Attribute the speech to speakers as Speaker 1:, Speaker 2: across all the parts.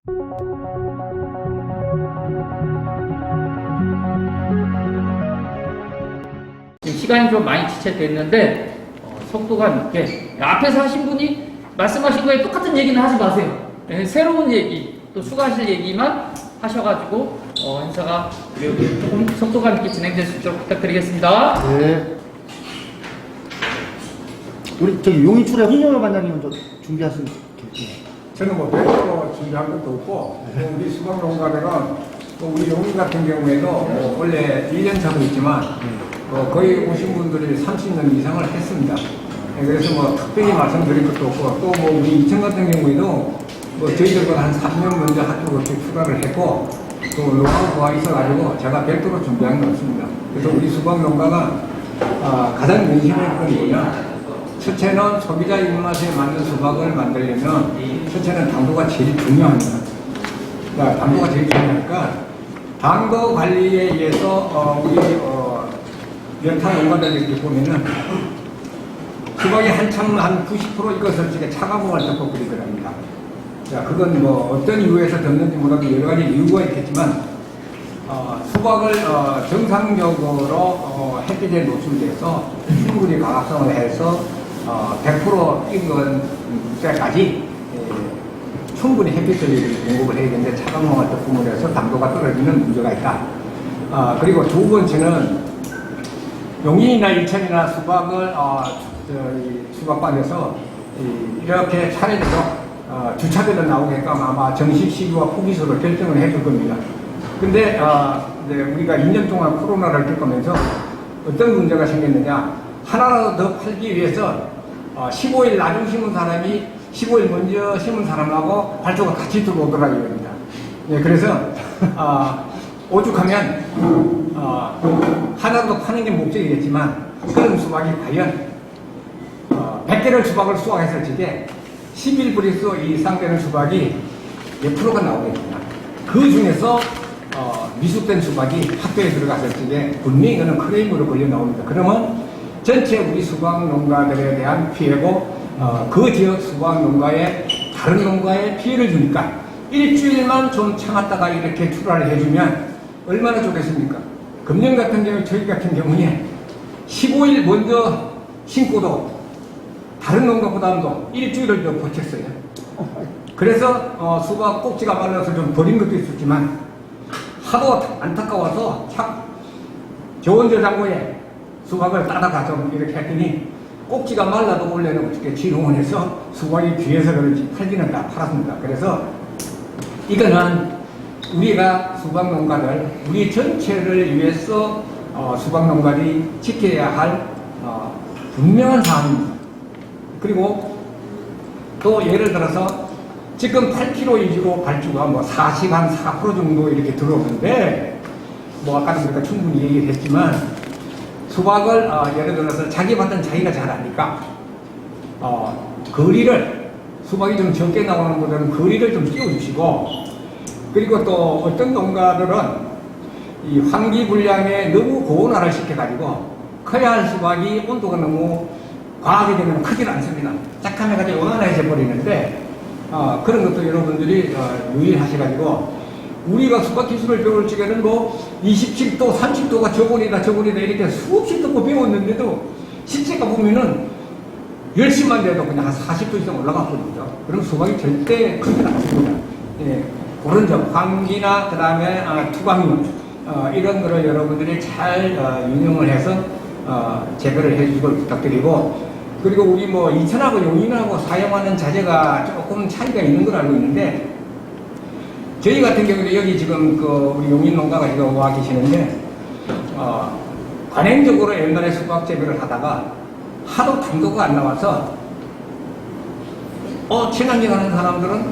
Speaker 1: 지금 시간이 좀 많이 지체됐는데 속도감 있게 앞에서 하신 분이 말씀하신 거에 똑같은 얘기는 하지 마세요. 새로운 얘기 또 추가하실 얘기만 하셔가지고 행사가 조금 속도감 있게 진행될 수 있도록 부탁드리겠습니다.
Speaker 2: 네. 우리 저기 용인출의 홍영호 반장님은 좀 준비하신 게
Speaker 3: 저는 뭐 별로 준비한 것도 없고, 우리 수박농가들은 우리 용인 같은 경우에도 원래 1년 차고 있지만 거의 오신 분들이 30년 이상을 했습니다. 그래서 뭐 특별히 말씀드릴 것도 없고, 또 뭐 우리 이천 같은 경우에도 뭐 저희들보다 한 3년 먼저 한쪽으로 출하를 했고, 또 노하우가 있어가지고 제가 별도로 준비한 건 없습니다. 그래서 우리 수박농가가 가장 민심을 끄는 거냐, 첫째는 소비자 입맛에 맞는 수박을 만들려면 첫째는 당도가 제일 중요합니다. 그러니까 당도가 제일 중요하니까 당도 관리에 의해서 우리 연탄 농가들 이렇게 보면은 수박이 한참 한 90% 익었을 적에 차가운 떡볶이 끓이더랍니다. 자, 그건 뭐 어떤 이유에서 됐는지 몰라도 여러 가지 이유가 있겠지만 수박을 정상적으로 햇빛에 노출돼서 충분히 광합성을 해서 100% 익은 때까지 충분히 햇빛을 공급을 해야 되는데 차가운 떡국을 해서 당도가 떨어지는 문제가 있다. 그리고 두 번째는 용인이나 일천이나 수박을 수박밭에서 이렇게 차례대로 주차별로 나오게끔 아마 정식 시기와 후기수를 결정을 해줄 겁니다. 근데 우리가 2년 동안 코로나를 겪으면서 어떤 문제가 생겼느냐, 하나라도 더 팔기 위해서 15일 나중 심은 사람이 15일 먼저 심은 사람하고 발주가 같이 들어오더라고요. 이겁니다. 네, 그래서 오죽하면 하나라도 파는 게 목적이겠지만 그런 수박이 과연 100개를 수박을 수확했을 적에 11브리스 이상 되는 수박이 몇 프로가 나오겠느냐. 그 중에서 미숙된 수박이 학교에 들어갔을 적에 분명히 이거는 크레임으로 걸려 나옵니다. 그러면 전체 우리 수박 농가들에 대한 피해고 그 지역 수박 농가에 다른 농가에 피해를 주니까 일주일만 좀 참았다가 이렇게 출하를 해주면 얼마나 좋겠습니까? 금년 같은 경우 저희 같은 경우에 15일 먼저 심고도 다른 농가보다도 일주일을 더 버텼어요. 그래서 수박 꼭지가 말라서 좀 버린 것도 있었지만 하도 안타까워서 참 좋은 저장고에 수박을 따라가서 이렇게 했더니 꼭지가 말라도 원래는 어떻게 지롱원에서 수박이 귀해서 그런지 팔기는 다 팔았습니다. 그래서 이거는 우리가 수박 농가들, 우리 전체를 위해서 수박 농가들이 지켜야 할 분명한 사항입니다. 그리고 또 예를 들어서 지금 8kg 위주로 발주가 뭐 4시간 4% 정도 이렇게 들어오는데 뭐 아까도 우리가 충분히 얘기를 했지만 수박을 예를 들어서 자기 밭은 자기가 잘 아니까 거리를 수박이 좀 적게 나오는 분들은 거리를 좀 띄워주시고, 그리고 또 어떤 농가들은 이 환기 불량에 너무 고온화를 시켜가지고 커야 할 수박이 온도가 너무 과하게 되면 크지를 않습니다. 짝함해가지고 온화해져 버리는데 그런 것도 여러분들이 유의하셔가지고, 우리가 수박 기술을 배울 적에는 뭐 27도, 30도가 저온이다 이렇게 수없이 듣고 배웠는데도 실제가 보면은 열심만 돼도 그냥 한 40도 이상 올라갔거든요. 그럼 수박이 절대 크지는 않습니다. 예, 그런 점, 환기나 그 다음에 투광유 이런 거를 여러분들이 잘 유념을 해서 재배를 해주시길 부탁드리고, 그리고 우리 뭐 이천하고 용인하고 사용하는 자재가 조금 차이가 있는 걸 알고 있는데, 저희 같은 경우는 여기 지금 우리 용인 농가가 지금 와 계시는데, 관행적으로 옛날에 수박 재배를 하다가 하도 당도가 안 나와서, 친환경 하는 사람들은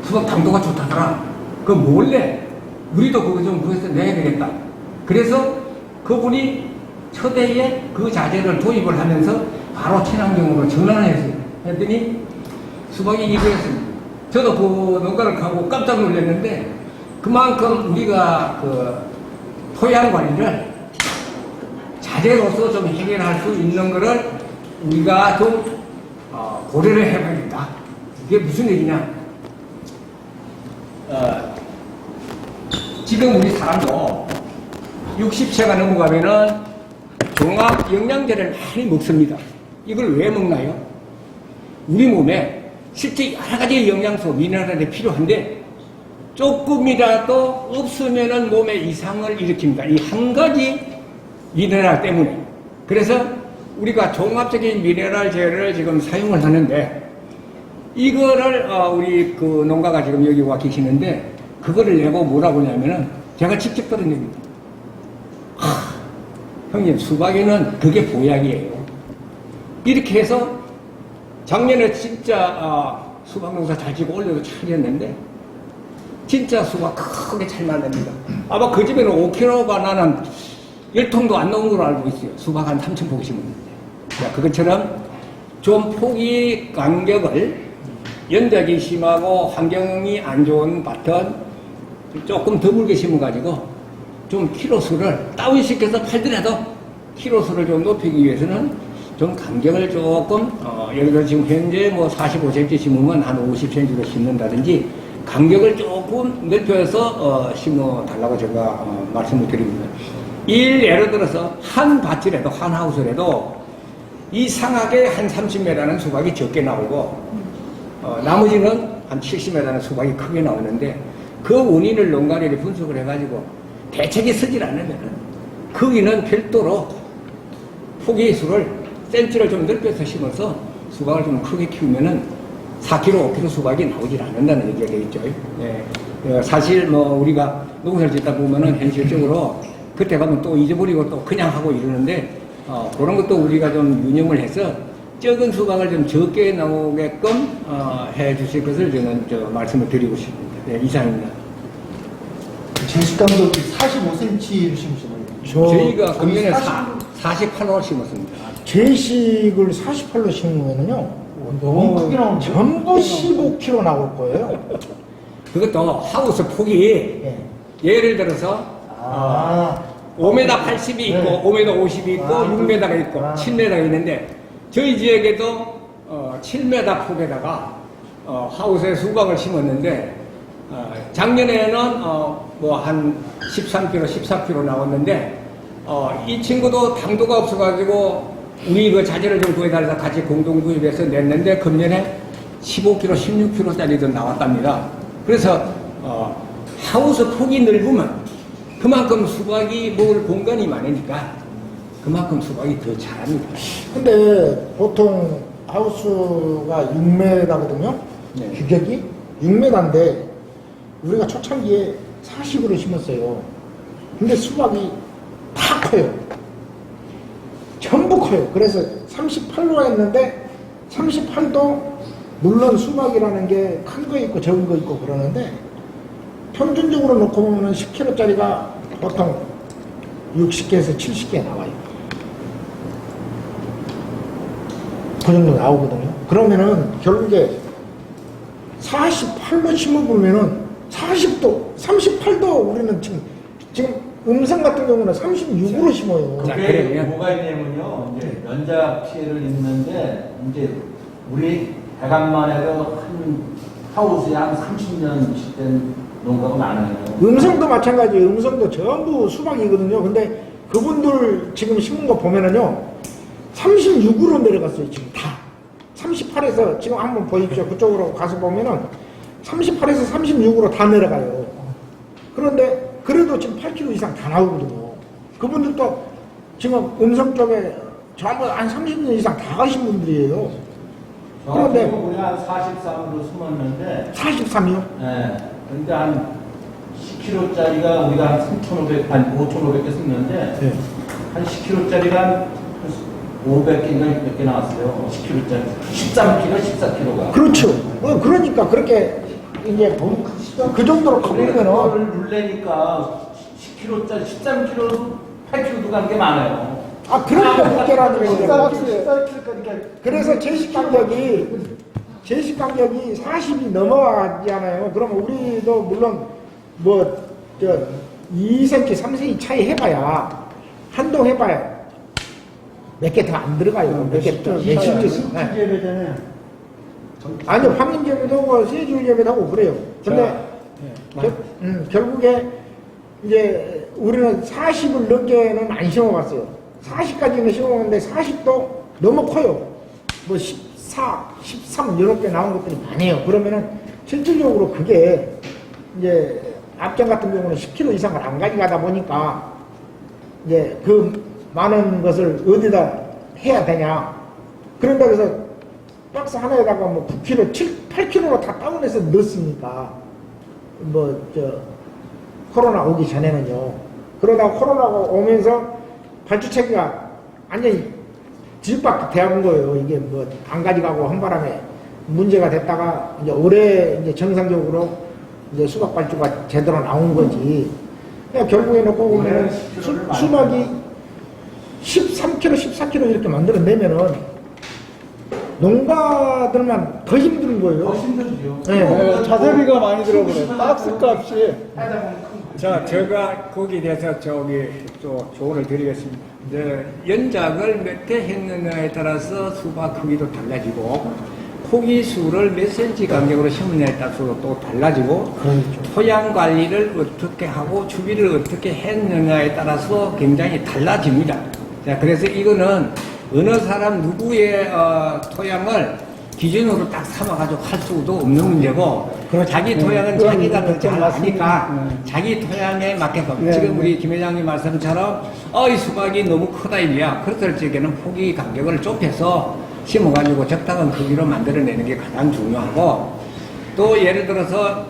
Speaker 3: 수박 당도가 좋다더라. 그 몰래 우리도 그거 좀 구해서 내야 되겠다. 그래서 그분이 초대에 그 자재를 도입을 하면서 바로 친환경으로 전환을 했어요. 했더니 수박이 이거였습니다. 저도 그 농가를 가고 깜짝 놀랐는데, 그만큼 우리가 토양 관리를 자재로서 좀 해결할 수 있는 거를 우리가 좀 고려를 해봐야 된다. 이게 무슨 얘기냐? 지금 우리 사람도 60세가 넘어가면은 종합 영양제를 많이 먹습니다. 이걸 왜 먹나요? 우리 몸에 실제 여러 가지 영양소, 미네랄이 필요한데 조금이라도 없으면은 몸에 이상을 일으킵니다. 이 한 가지 미네랄 때문에. 그래서 우리가 종합적인 미네랄제를 지금 사용을 하는데 이거를 우리 그 농가가 지금 여기 와 계시는데 그거를 내고 뭐라고 하냐면은 제가 직접 들은 얘기입니다. 형님, 수박에는 그게 보약이에요. 이렇게 해서 작년에 진짜 수박 농사 잘 지고 올려도 잘했는데 진짜 수박 크게 잘 나냅니다. 아마 그 집에는 5kg가 나는 10통도 안 나온 걸로 알고 있어요. 수박 한 3,000포기 심었는데. 자, 그것처럼 좀 포기 간격을 연작이 심하고 환경이 안 좋은 밭은 조금 드물게 심어가지고 좀 키로수를 다운시켜서 팔더라도 키로수를 좀 높이기 위해서는 좀 간격을 조금 예를 들어 지금 현재 뭐 45cm 심으면 한 50cm로 심는다든지 간격을 조금 넓혀서 심어 달라고 제가 말씀을 드립니다. 예를 들어서 한 밭이라도 한 하우스라도 이상하게 한 30m는 수박이 적게 나오고 나머지는 한 70m는 수박이 크게 나오는데 그 원인을 농가리를 분석을 해가지고 대책이 서질 않으면 거기는 별도로 포기수를 센치를 좀 넓혀서 심어서 수박을 좀 크게 키우면은 4kg, 5kg 수박이 나오질 않는다는 얘기가 되겠죠. 예. 사실 뭐 우리가 농사를 짓다 보면은 현실적으로 그때 가면 또 잊어버리고 또 그냥 하고 이러는데 그런 것도 우리가 좀 유념을 해서 적은 수박을 좀 적게 나오게끔 해 주실 것을 저는 말씀을 드리고 싶습니다. 네, 이상입니다.
Speaker 2: 제식감도 45cm로 심으시나요?
Speaker 3: 저희가 금년에 48호 심었습니다.
Speaker 4: 제식을 48로 심으면은요,
Speaker 2: 너무 크게 나오는
Speaker 4: 전부 15kg 나올 거예요.
Speaker 3: 그것도 하우스 폭이
Speaker 4: 예.
Speaker 3: 예를 들어서 5m 80이 있고
Speaker 2: 네.
Speaker 3: 5m 50이 있고 6m가 있고 7m가 있는데 저희 지역에도 7m 폭에다가 하우스에 수박을 심었는데 작년에는 뭐 한 13kg, 14kg 나왔는데 이 친구도 당도가 없어가지고 우리 그 자재를 좀 구해달라서 같이 공동 구입해서 냈는데 금년에 15kg, 16kg짜리도 나왔답니다. 그래서 하우스 폭이 넓으면 그만큼 수박이 먹을 공간이 많으니까 그만큼 수박이 더 자랍니다.
Speaker 4: 근데 보통 하우스가 6m거든요.
Speaker 3: 네.
Speaker 4: 규격이 6m인데 우리가 초창기에 40으로 심었어요. 근데 수박이 다 커요. 전부 커요. 그래서 38로 했는데 38도 물론 수박이라는 게 큰 거 있고 적은 거 있고 그러는데 평균적으로 놓고 보면 10kg짜리가 보통 60개에서 70개 나와요. 그 정도 나오거든요. 그러면은 결국에 48로 심어보면은 38도 우리는 지금 음성 같은 경우는 36으로 심어요.
Speaker 3: 자,
Speaker 5: 그게
Speaker 3: 그러면-
Speaker 5: 뭐가 있냐면요. 이제 연작 피해를 입는데 이제 우리 대감만 해도 한 하우스에 한 30년씩 된 농가가 많아요.
Speaker 4: 음성도 마찬가지. 음성도 전부 수박이거든요. 근데 그분들 지금 심은 거 보면은요, 36으로 내려갔어요. 지금 다. 38에서 지금 한번 보십시오. 그쪽으로 가서 보면은 38에서 36으로 다 내려가요. 그런데 그래도 지금 8kg 이상 다 나오거든요. 그분들도 지금 음성 쪽에 전부 한 30년 이상 다 가신 분들이에요. 그런데
Speaker 5: 우리 한 43으로 숨었는데
Speaker 4: 43이요?
Speaker 5: 예. 근데 한 10kg짜리가 우리가 한 3,500, 한 5,500개 썼는데
Speaker 4: 네.
Speaker 5: 한 10kg짜리가 한 500개인가 몇 개 나왔어요. 10kg짜리. 13kg, 14kg가.
Speaker 4: 그렇죠. 그러니까 그렇게 이제 그 정도로 커버리면은
Speaker 5: 그거를 눌레니까 10kg짜리, 13kg, 8kg도 가는 게 많아요.
Speaker 4: 그러니까 늦게라는 거예요.
Speaker 2: 14kg까지
Speaker 4: 그래서 제식 간격이 40이 넘어가잖아요. 그러면 우리도 물론 뭐 2cm, 3cm 차이 해봐야 한동 해봐야 몇 개 더 안 들어가요. 몇 개 더.
Speaker 2: 예배잖아요.
Speaker 4: 아니요, 황인재배도 하고 세줄예배도 하고 그래요. 근데 결국에 이제 우리는 40을 넘게는 안 심어봤어요. 40까지는 심어봤는데 40도 너무 커요. 뭐 14, 13 이렇게 나온 것들이 많아요. 그러면은 실질적으로 그게 이제 앞전 같은 경우는 10kg 이상을 안 가져가다 보니까 이제 그 많은 것을 어디다 해야 되냐. 그런다고 해서 박스 하나에다가 뭐 9kg, 8kg로 다 다운해서 넣었으니까 코로나 오기 전에는요. 그러다가 코로나가 오면서 발주체계가 완전히 뒤집박죽 되어온 거예요. 이게 뭐 안 가져가고 한 바람에 문제가 됐다가 이제 올해 이제 정상적으로 이제 수박 발주가 제대로 나온 거지. 그러니까 결국에 놓고 보면 수박이 13kg, 14kg 이렇게 만들어내면은 농가들만 더 힘든 거예요.
Speaker 5: 더 힘들죠.
Speaker 4: 네.
Speaker 6: 자재비가 많이 들어버려요. 박스 값이.
Speaker 3: 자, 제가 거기에 대해서 저기 또 조언을 드리겠습니다. 이제 연작을 몇 대 했느냐에 따라서 수박 크기도 달라지고 포기 수를 몇 센치 간격으로 심느냐에 따라서 또 달라지고 토양 관리를 어떻게 하고 주기를 어떻게 했느냐에 따라서 굉장히 달라집니다. 자, 그래서 이거는 어느 사람 누구의 토양을 기준으로 딱 삼아가지고 할 수도 없는 문제고 자기 토양은 자기가 더 잘 아니까 자기 토양에 맞게끔 지금 우리 김 회장님 말씀처럼 이 수박이 너무 크다 이거야. 그럴 적에는 포기 간격을 좁혀서 심어가지고 적당한 크기로 만들어내는 게 가장 중요하고 또 예를 들어서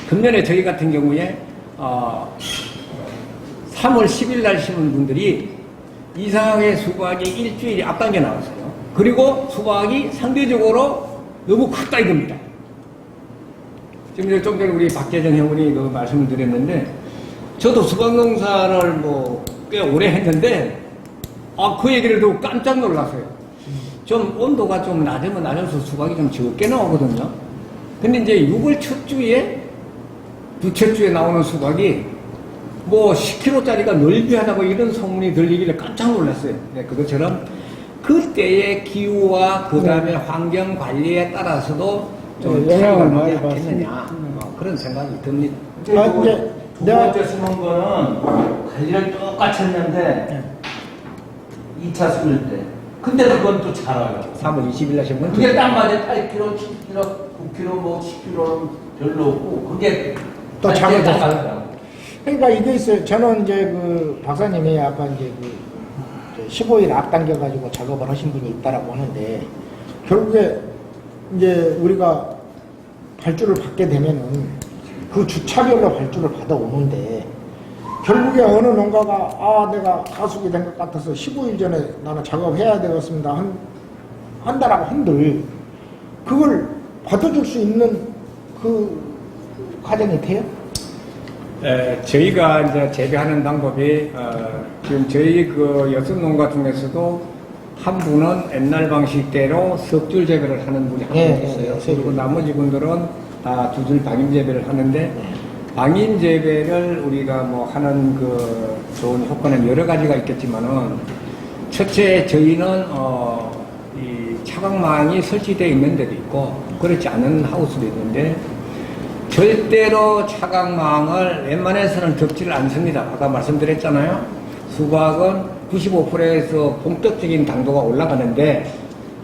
Speaker 3: 금년에 저희 같은 경우에 3월 10일 날 심은 분들이 이상하게 수박이 일주일이 앞당겨 나왔어요. 그리고 수박이 상대적으로 너무 컸다 이겁니다. 지금 좀 전에 우리 박재정 형님이 그 말씀을 드렸는데 저도 수박 농사를 뭐 꽤 오래 했는데 그 얘기를 듣고 깜짝 놀랐어요. 좀 온도가 좀 낮으면 낮아서 수박이 좀 적게 나오거든요. 근데 이제 6월 첫 주에 두째 주에 나오는 수박이 뭐 10kg짜리가 넓이하다고 이런 소문이 들리길래 깜짝 놀랐어요. 네, 그것처럼 그때의 기후와 그 다음에 환경 관리에 따라서도 좀
Speaker 6: 영향을
Speaker 3: 차이가
Speaker 6: 많이
Speaker 3: 나지 않겠느냐 그런 생각이 듭니다.
Speaker 6: 두 번째 심은 거는 관리를 똑같이 했는데 2차 심을 때. 근데 그건 또 자라요.
Speaker 3: 3월 20일 날 심은
Speaker 6: 그게 딱 맞아요. 8kg, 7kg, 9kg, 뭐 10kg는 별로 없고 그게
Speaker 4: 또 작은 거.
Speaker 6: 작아요.
Speaker 4: 그러니까 이게 있어요. 저는 이제 그 박사님이 아까 이제 그 15일 앞당겨가지고 작업을 하신 분이 있다라고 하는데 결국에 이제 우리가 발주를 받게 되면은 그 주차별로 발주를 받아오는데 결국에 어느 농가가 내가 가숙이 된 것 같아서 15일 전에 나는 작업해야 되겠습니다. 한 달하고 한들 그걸 받아줄 수 있는 그 과정이 돼요?
Speaker 3: 저희가 이제 재배하는 방법이 지금 저희 그 여섯 농가 중에서도 한 분은 옛날 방식대로 석줄 재배를 하는 분이 한 분 있어요. 그리고 나머지 분들은 다 두 줄 방임 재배를 하는데 방임 재배를 우리가 뭐 하는 그 좋은 효과는 여러 가지가 있겠지만은 첫째 저희는 이 차광망이 설치되어 있는 데도 있고 그렇지 않은 하우스도 있는데 절대로 차광망을 웬만해서는 덮지를 않습니다. 아까 말씀드렸잖아요. 수박은 95%에서 본격적인 당도가 올라가는데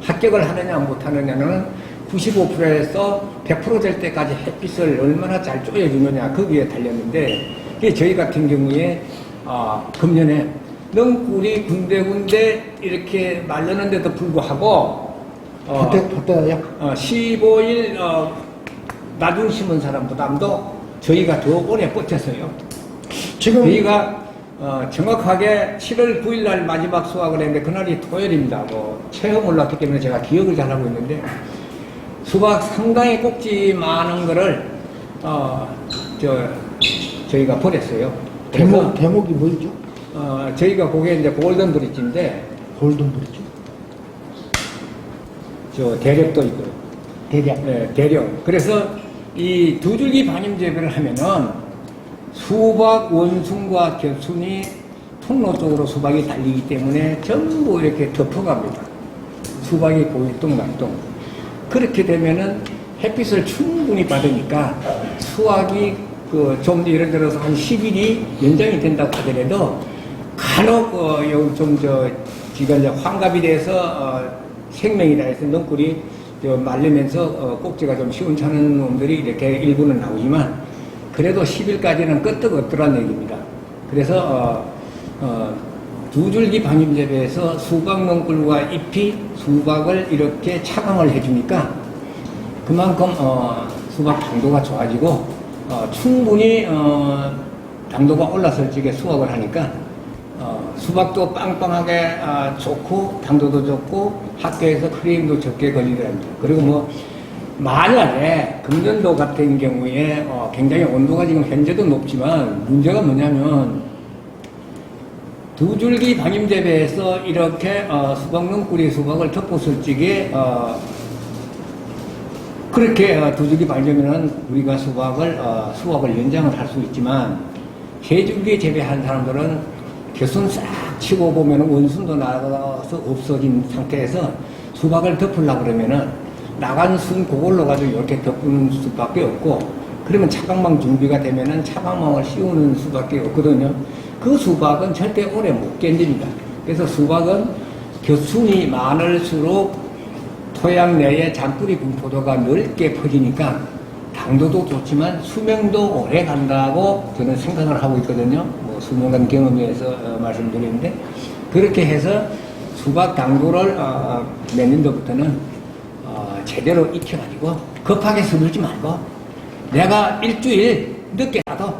Speaker 3: 합격을 하느냐 못하느냐는 95%에서 100% 될 때까지 햇빛을 얼마나 잘 쪼여주느냐 거기에 달렸는데 이게 저희 같은 경우에 금년에 넝굴이 군데군데 이렇게 말렸는데도 불구하고
Speaker 4: 그때요?
Speaker 3: 15일 나중 심은 사람보다도 저희가 더 오래 버텼어요.
Speaker 4: 지금
Speaker 3: 저희가 정확하게 7월 9일 날 마지막 수확을 했는데 그날이 토요일입니다. 뭐 체험 올랐기 때문에 제가 기억을 잘하고 있는데 수박 상당히 꼭지 많은 거를 저희가 버렸어요.
Speaker 4: 대목이 뭐였죠?
Speaker 3: 저희가 그게 이제 골든 브릿지인데
Speaker 4: 골든 브릿지.
Speaker 3: 저 대력도 있고요.
Speaker 4: 대략.
Speaker 3: 네, 대력. 그래서 이 두 줄기 방임 재배를 하면은 수박 원순과 겹순이 통로 쪽으로 수박이 달리기 때문에 전부 이렇게 덮어갑니다. 수박이 고일동 말동. 그렇게 되면은 햇빛을 충분히 받으니까 수확이 좀 예를 들어서 한 10일이 연장이 된다고 하더라도 간혹 지가 이제 환갑이 돼서 생명이다 해서 넝굴이 말리면서 꼭지가 좀 시원찮은 놈들이 이렇게 일부는 나오지만 그래도 10일까지는 끄떡 없더란 얘기입니다. 그래서 두 줄기 방임 재배에서 수박 넝굴과 잎이 수박을 이렇게 차광을 해주니까 그만큼 수박 당도가 좋아지고 충분히 당도가 올랐을 적에 수확을 하니까 수박도 빵빵하게 좋고 당도도 좋고 학교에서 크림도 적게 걸리더랍니다. 그리고 뭐 만약에 금년도 같은 경우에 굉장히 온도가 지금 현재도 높지만 문제가 뭐냐면 두 줄기 방임 재배에서 이렇게 수박 넝굴이 수박을 덮었을 적에 그렇게 두 줄기 방임되면 우리가 수박을 연장을 할 수 있지만 세 줄기 재배한 사람들은 겨순 싹 치고 보면 원순도 나가서 없어진 상태에서 수박을 덮으려고 그러면은 나간 순 그걸로 가지고 이렇게 덮는 수밖에 없고 그러면 차광망 준비가 되면은 차광망을 씌우는 수밖에 없거든요. 그 수박은 절대 오래 못 견딥니다. 그래서 수박은 겨순이 많을수록 토양 내에 잔뿌리 분포도가 넓게 퍼지니까 당도도 좋지만 수명도 오래 간다고 저는 생각을 하고 있거든요. 뭐 수명간 경험에서 말씀드리는데 그렇게 해서 수박 당도를 내년도부터는 제대로 익혀가지고 급하게 서둘지 말고 내가 일주일 늦게라도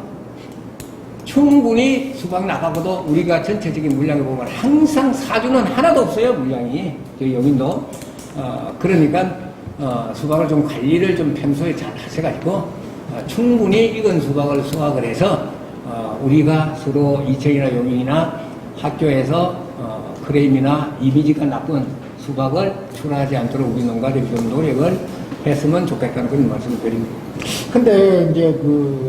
Speaker 3: 충분히 수박 나가고도 우리가 전체적인 물량을 보면 항상 사주는 하나도 없어요. 물량이 저희 용인도 그러니까 수박을 좀 관리를 좀 평소에 잘 하셔가지고 충분히 익은 수박을 수확을 해서 우리가 서로 이천이나 용인이나 학교에서 크레임이나 이미지가 나쁜 수박을 출하하지 않도록 우리 농가들이 좀 노력을 했으면 좋겠다는 그런 말씀을 드립니다.
Speaker 4: 근데 이제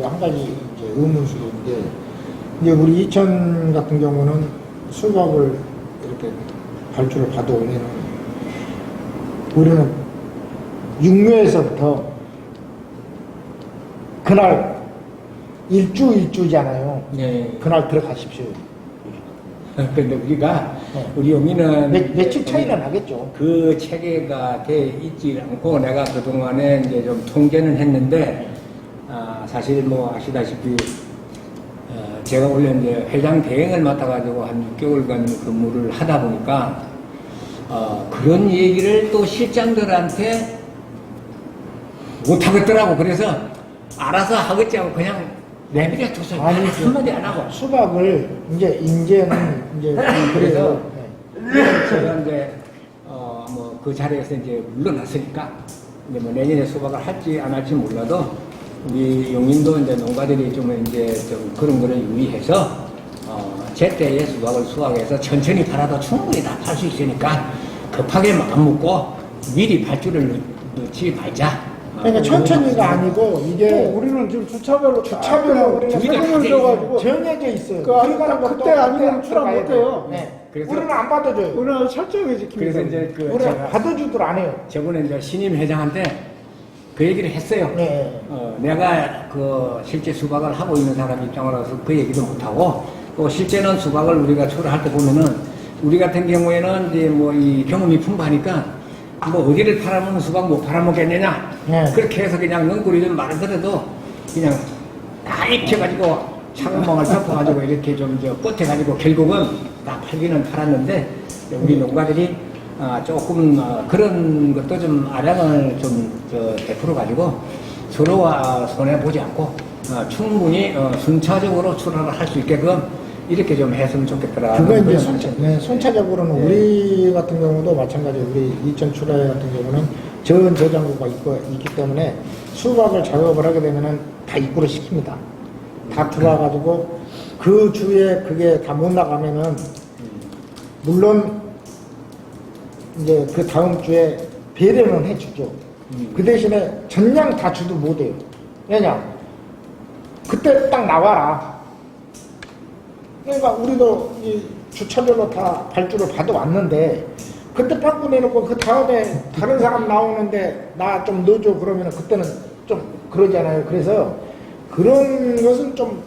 Speaker 4: 한 가지 이제 의문수인데 이제 우리 이천 같은 경우는 수박을 이렇게 발주를 받아오면은 우리는 육묘에서부터 그날 일주잖아요.
Speaker 3: 네.
Speaker 4: 그날 들어가십시오.
Speaker 3: 근데 우리가 우리 용인은
Speaker 4: 며칠 차이가 나겠죠.
Speaker 3: 그 체계가 돼 있지 않고 내가 그동안에 이제 좀 통제는 했는데 사실 뭐 아시다시피 제가 원래 이제 회장 대행을 맡아가지고 한 6개월간 근무를 하다 보니까 그런 얘기를 또 실장들한테 못하겠더라고. 그래서 알아서 하겠지 하고 그냥 내버려 뒀어요.
Speaker 4: 아니,
Speaker 3: 한마디 안 하고.
Speaker 4: 수박을 이제는
Speaker 3: 그래서
Speaker 4: 네.
Speaker 3: 제가 이제 뭐 그 자리에서 이제 물러났으니까 이제 뭐 내년에 수박을 할지 안 할지 몰라도 우리 용인도 이제 농가들이 좀 이제 좀 그런 거를 유의해서 제때에 수박을 수확해서 천천히 팔아도 충분히 다 팔 수 있으니까 급하게 마음 먹고 미리 발주를 넣지 말자.
Speaker 4: 그러니까 천천히가 아니고 이게
Speaker 7: 우리는 지금 주차별로
Speaker 4: 우리가
Speaker 3: 주기가
Speaker 7: 세금을
Speaker 3: 돼
Speaker 7: 줘가지고
Speaker 4: 정해져 있어요.
Speaker 7: 그
Speaker 4: 들어가는 것도
Speaker 7: 그때 아니면 출하
Speaker 4: 들어가야
Speaker 7: 못해요.
Speaker 4: 돼요. 네.
Speaker 3: 그래서
Speaker 4: 우리는 안 받아줘요.
Speaker 7: 우리는 철저하게 지킵니다.
Speaker 3: 그래서 이제 그
Speaker 4: 우리는
Speaker 3: 제가
Speaker 4: 받아주들 안 해요.
Speaker 3: 저번에 이제 신임 회장한테 그 얘기를 했어요.
Speaker 4: 네.
Speaker 3: 내가 그 실제 수박을 하고 있는 사람 입장으로서 그 얘기도 못하고 또 실제는 수박을 우리가 출하할 때 보면은 우리 같은 경우에는 이제 뭐 이 경험이 풍부하니까 뭐 어디를 팔아먹는 수박 못 팔아먹겠느냐.
Speaker 4: 네.
Speaker 3: 그렇게 해서 그냥 넝굴이 좀 마르더라도 그냥 다 익혀가지고 차가망을 덮어가지고 이렇게 좀 뻗혀가지고 결국은 다 팔기는 팔았는데 우리 농가들이 조금 그런 것도 좀 아량을 좀 베풀어 가지고 서로가 손해보지 않고 충분히 순차적으로 출하를 할 수 있게끔 이렇게 좀 했으면 좋겠더라.
Speaker 4: 그거 이제 순차적으로는 우리 같은 경우도 마찬가지로 우리 이천 출하 같은 경우는 저장고가 있기 때문에 수박을 작업을 하게 되면은 다 입구를 시킵니다. 다 들어와가지고 그 주에 그게 다 못 나가면은 물론 이제 그 다음 주에 배려는 해주죠. 그 대신에 전량 다 주도 못해요. 왜냐? 그때 딱 나와라. 그러니까 우리도 이 주차별로 다 발주를 받아왔는데 그때 빵꾸 내놓고 그 다음에 다른 사람 나오는데 나 좀 넣어줘 그러면 그때는 좀 그러잖아요. 그래서 그런 것은 좀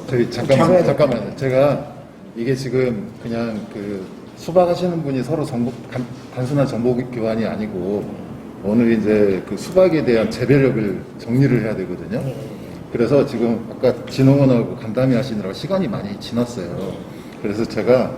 Speaker 8: 저기
Speaker 4: 잡아야 돼.
Speaker 8: 잠깐만요. 제가 이게 지금 그냥 그 수박하시는 분이 서로 단순한 정보 교환이 아니고 오늘 이제 그 수박에 대한 재배력을 정리를 해야 되거든요. 그래서 지금 아까 진홍원하고 간담회 하시느라고 시간이 많이 지났어요. 그래서 제가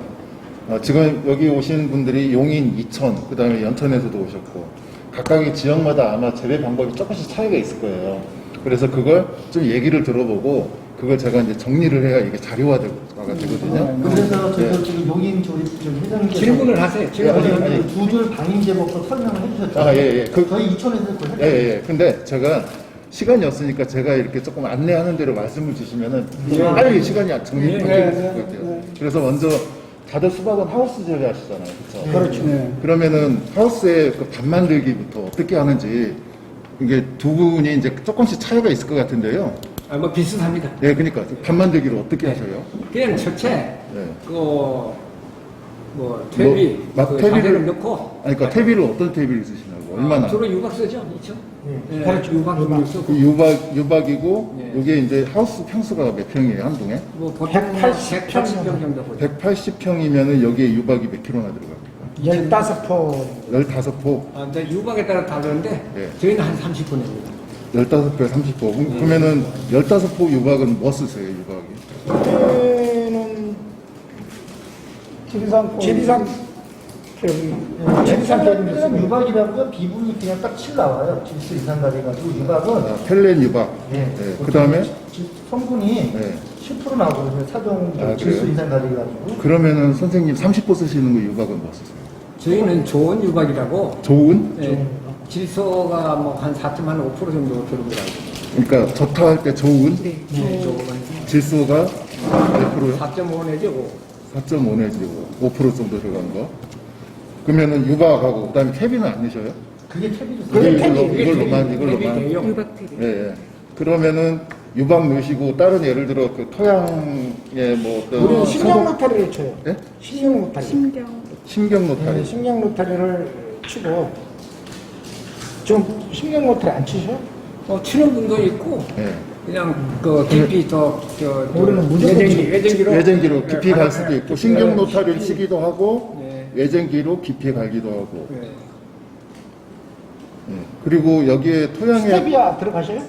Speaker 8: 지금 여기 오신 분들이 용인, 이천, 그 다음에 연천에서도 오셨고 각각의 지역마다 아마 재배 방법이 조금씩 차이가 있을 거예요. 그래서 그걸 좀 얘기를 들어보고 그걸 제가 이제 정리를 해야 이게 자료화가 되거든요.
Speaker 2: 그래서
Speaker 8: 네.
Speaker 2: 저도 지금 용인 저기 회장님께서
Speaker 3: 질문을 하세요.
Speaker 8: 아니.
Speaker 2: 두줄 방임제법도 설명을 해주셨죠.
Speaker 8: 아, 예, 예.
Speaker 2: 저희 이천에서 그걸
Speaker 8: 예, 예. 근데 제가 시간이 없으니까 제가 이렇게 조금 안내하는 대로 말씀을 주시면은 빨리 시간이 정리될 것 같아요. 그래서 먼저 다들 수박은 하우스 재배하시잖아요. 그렇죠?
Speaker 4: 그렇죠.
Speaker 8: 그러면은 하우스의 그 밥 만들기부터 어떻게 하는지 이게 두 분이 이제 조금씩 차이가 있을 것 같은데요.
Speaker 3: 아, 뭐 비슷합니다.
Speaker 8: 예, 그러니까 밥 만들기를 어떻게 하셔요?
Speaker 3: 그냥 첫째
Speaker 8: 네.
Speaker 3: 퇴비
Speaker 8: 막
Speaker 3: 그
Speaker 8: 퇴비를-
Speaker 3: 자재를 넣고
Speaker 8: 아니, 그러니까 퇴비를 어떤 퇴비를 쓰시냐고 얼마나?
Speaker 3: 주로 유박 쓰죠, 그렇죠?
Speaker 4: 예.
Speaker 3: 그렇죠. 유박 쓰고
Speaker 8: 유박이고
Speaker 3: 네.
Speaker 8: 이게 이제 하우스 평수가 몇 평이에요, 한 동에?
Speaker 3: 뭐 보통
Speaker 4: 180
Speaker 3: 180평 정도 보죠.
Speaker 8: 180평이면은 여기에 유박이 몇 킬로나 들어갑니까?
Speaker 4: 15포
Speaker 8: 15포,
Speaker 3: 아, 이제 유박에 따라 다르는데
Speaker 8: 네.
Speaker 3: 저희는 한 30분입니다.
Speaker 8: 15포에 30포. 그러면은 15포 유박은 뭐 쓰세요, 유박이?
Speaker 4: 그때는
Speaker 7: 지리산
Speaker 4: 지리산 지리산
Speaker 2: 그냥
Speaker 4: 는
Speaker 2: 유박이라고요. 비분이 그냥 딱 칠 나와요. 질소 이상가리 가지고 유박은
Speaker 8: 아, 펠렌 유박.
Speaker 2: 네.
Speaker 8: 그 다음에?
Speaker 2: 성분이
Speaker 8: 네.
Speaker 2: 10% 나오거든요. 사정
Speaker 8: 아,
Speaker 2: 질소
Speaker 8: 그래요?
Speaker 2: 이상가리 가지고.
Speaker 8: 그러면은 선생님 30포 쓰시는 거 유박은 뭐 쓰세요?
Speaker 3: 저희는 좋은 유박이라고
Speaker 8: 좋은?
Speaker 3: 네, 질소가 뭐 한 4.5% 정도 들어오더라고요.
Speaker 8: 그러니까 저타할 때 좋은?
Speaker 3: 네, 좋은
Speaker 8: 질소가 몇 프로요?
Speaker 3: 4.5 내지 5.
Speaker 8: 4.5 내지 5% 정도 들어간 거. 그러면은 유박하고 그다음에 퇴비는 안 넣으셔요?
Speaker 2: 그게 탭이죠.
Speaker 4: 그게
Speaker 8: 이걸로만.
Speaker 3: 유박
Speaker 8: 예, 예. 그러면은 유박 넣으시고 다른 예를 들어 그 토양에 뭐 어떤
Speaker 4: 우리는 신경
Speaker 8: 소금-
Speaker 4: 로타리를 쳐요.
Speaker 8: 예?
Speaker 4: 신경 로타리.
Speaker 8: 신경 노타리.
Speaker 4: 네, 신경 로타리를 치고 지금 신경 로타리 안 치셔?
Speaker 3: 치는 분도 있고
Speaker 8: 예.
Speaker 3: 그냥 그 깊이 저
Speaker 4: 우리는 무조건
Speaker 3: 외쟁기로
Speaker 8: 외쟁기로 깊이 갈
Speaker 3: 네,
Speaker 8: 수도
Speaker 3: 네,
Speaker 8: 있고
Speaker 3: 깊이
Speaker 8: 신경
Speaker 3: 가요.
Speaker 8: 노타리를 치기도 하고
Speaker 3: 네.
Speaker 8: 외쟁기로 깊이 갈기도 하고.
Speaker 3: 네.
Speaker 8: 예. 그리고 여기에 토양에
Speaker 4: 스테비아 들어가셔요?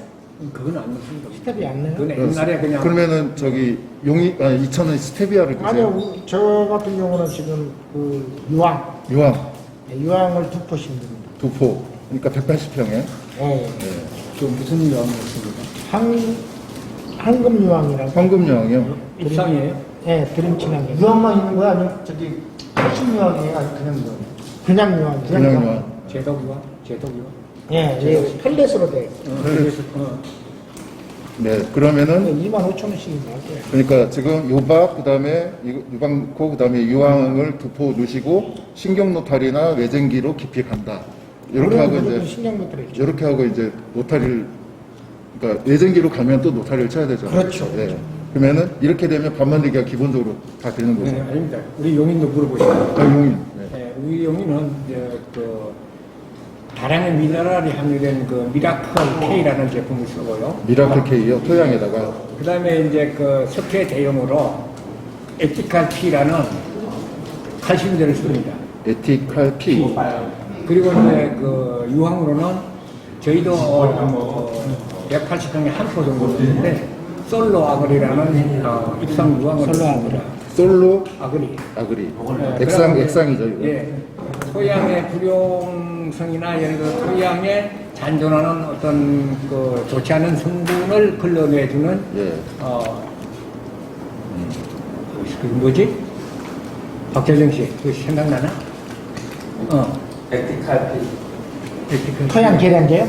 Speaker 3: 그건 안 넣습니다.
Speaker 4: 스테비아 안 넣어요?
Speaker 3: 그건 옛날에 그냥
Speaker 8: 그러면은 저기 이천원 스테비아를 드세요.
Speaker 4: 아니요, 저 같은 경우는 지금 그 유황,
Speaker 8: 유황
Speaker 4: 네, 유황을 2포씩 듭니다.
Speaker 8: 2포. 그러니까 180평에.
Speaker 4: 네.
Speaker 3: 그 무슨 유황을 넣습니까?
Speaker 4: 황금 유황이라고.
Speaker 8: 황금 유황이요.
Speaker 3: 입상이에요?
Speaker 4: 네, 드림친한 게.
Speaker 2: 유황만 있는 거야? 아니면 저기 핵심 유황이에요? 아니 그냥 유황?
Speaker 4: 그냥 유황.
Speaker 8: 그냥 유황.
Speaker 3: 제독 유황? 제독 유황?
Speaker 4: 예, 예, 펠렛으로 돼.
Speaker 8: 네, 그러면은
Speaker 4: 25,000원씩 나왔어요.
Speaker 8: 그러니까 지금 유박 그다음에 유방코 그다음에 유황을 2포 넣으시고 신경 노타리나 외쟁기로 깊이 간다. 이렇게 하고 이제
Speaker 4: 신경 로타리.
Speaker 8: 이렇게 하고 이제 노타리를 그러니까 외쟁기로 가면 또 노타리를 쳐야 되잖아요.
Speaker 4: 그렇죠.
Speaker 8: 네. 그러면은 이렇게 되면 밥 만들기가 기본적으로 다 되는 거죠.
Speaker 3: 네, 아닙니다. 우리 용인도 물어보시면
Speaker 8: 아, 용인. 네.
Speaker 3: 네, 우리 용인은 이제 다량의 미네랄이 함유된 그 미라클 K라는 제품을 쓰고요.
Speaker 8: 미라클 K요 토양에다가
Speaker 3: 그 다음에 이제 그 석회 대용으로 에티칼 P라는 칼슘제를 씁니다.
Speaker 8: 에티칼 P.
Speaker 3: 그리고 이제 그 유황으로는 저희도 180평에 한 포 정도 넣는데 솔로 아그리라는 입상 유황을 씁니다.
Speaker 8: 솔로
Speaker 3: 아그리.
Speaker 8: 아그리.
Speaker 3: 네,
Speaker 8: 액상이죠 이거.
Speaker 3: 예. 토양의 불용성이나 예를 들어 토양에 잔존하는 어떤 그 좋지 않은 성분을 걸러내주는
Speaker 8: 예.
Speaker 3: 그 뭐지? 박재정 씨, 그 생각나나?
Speaker 6: 에티칼피.
Speaker 4: 토양 계량제요?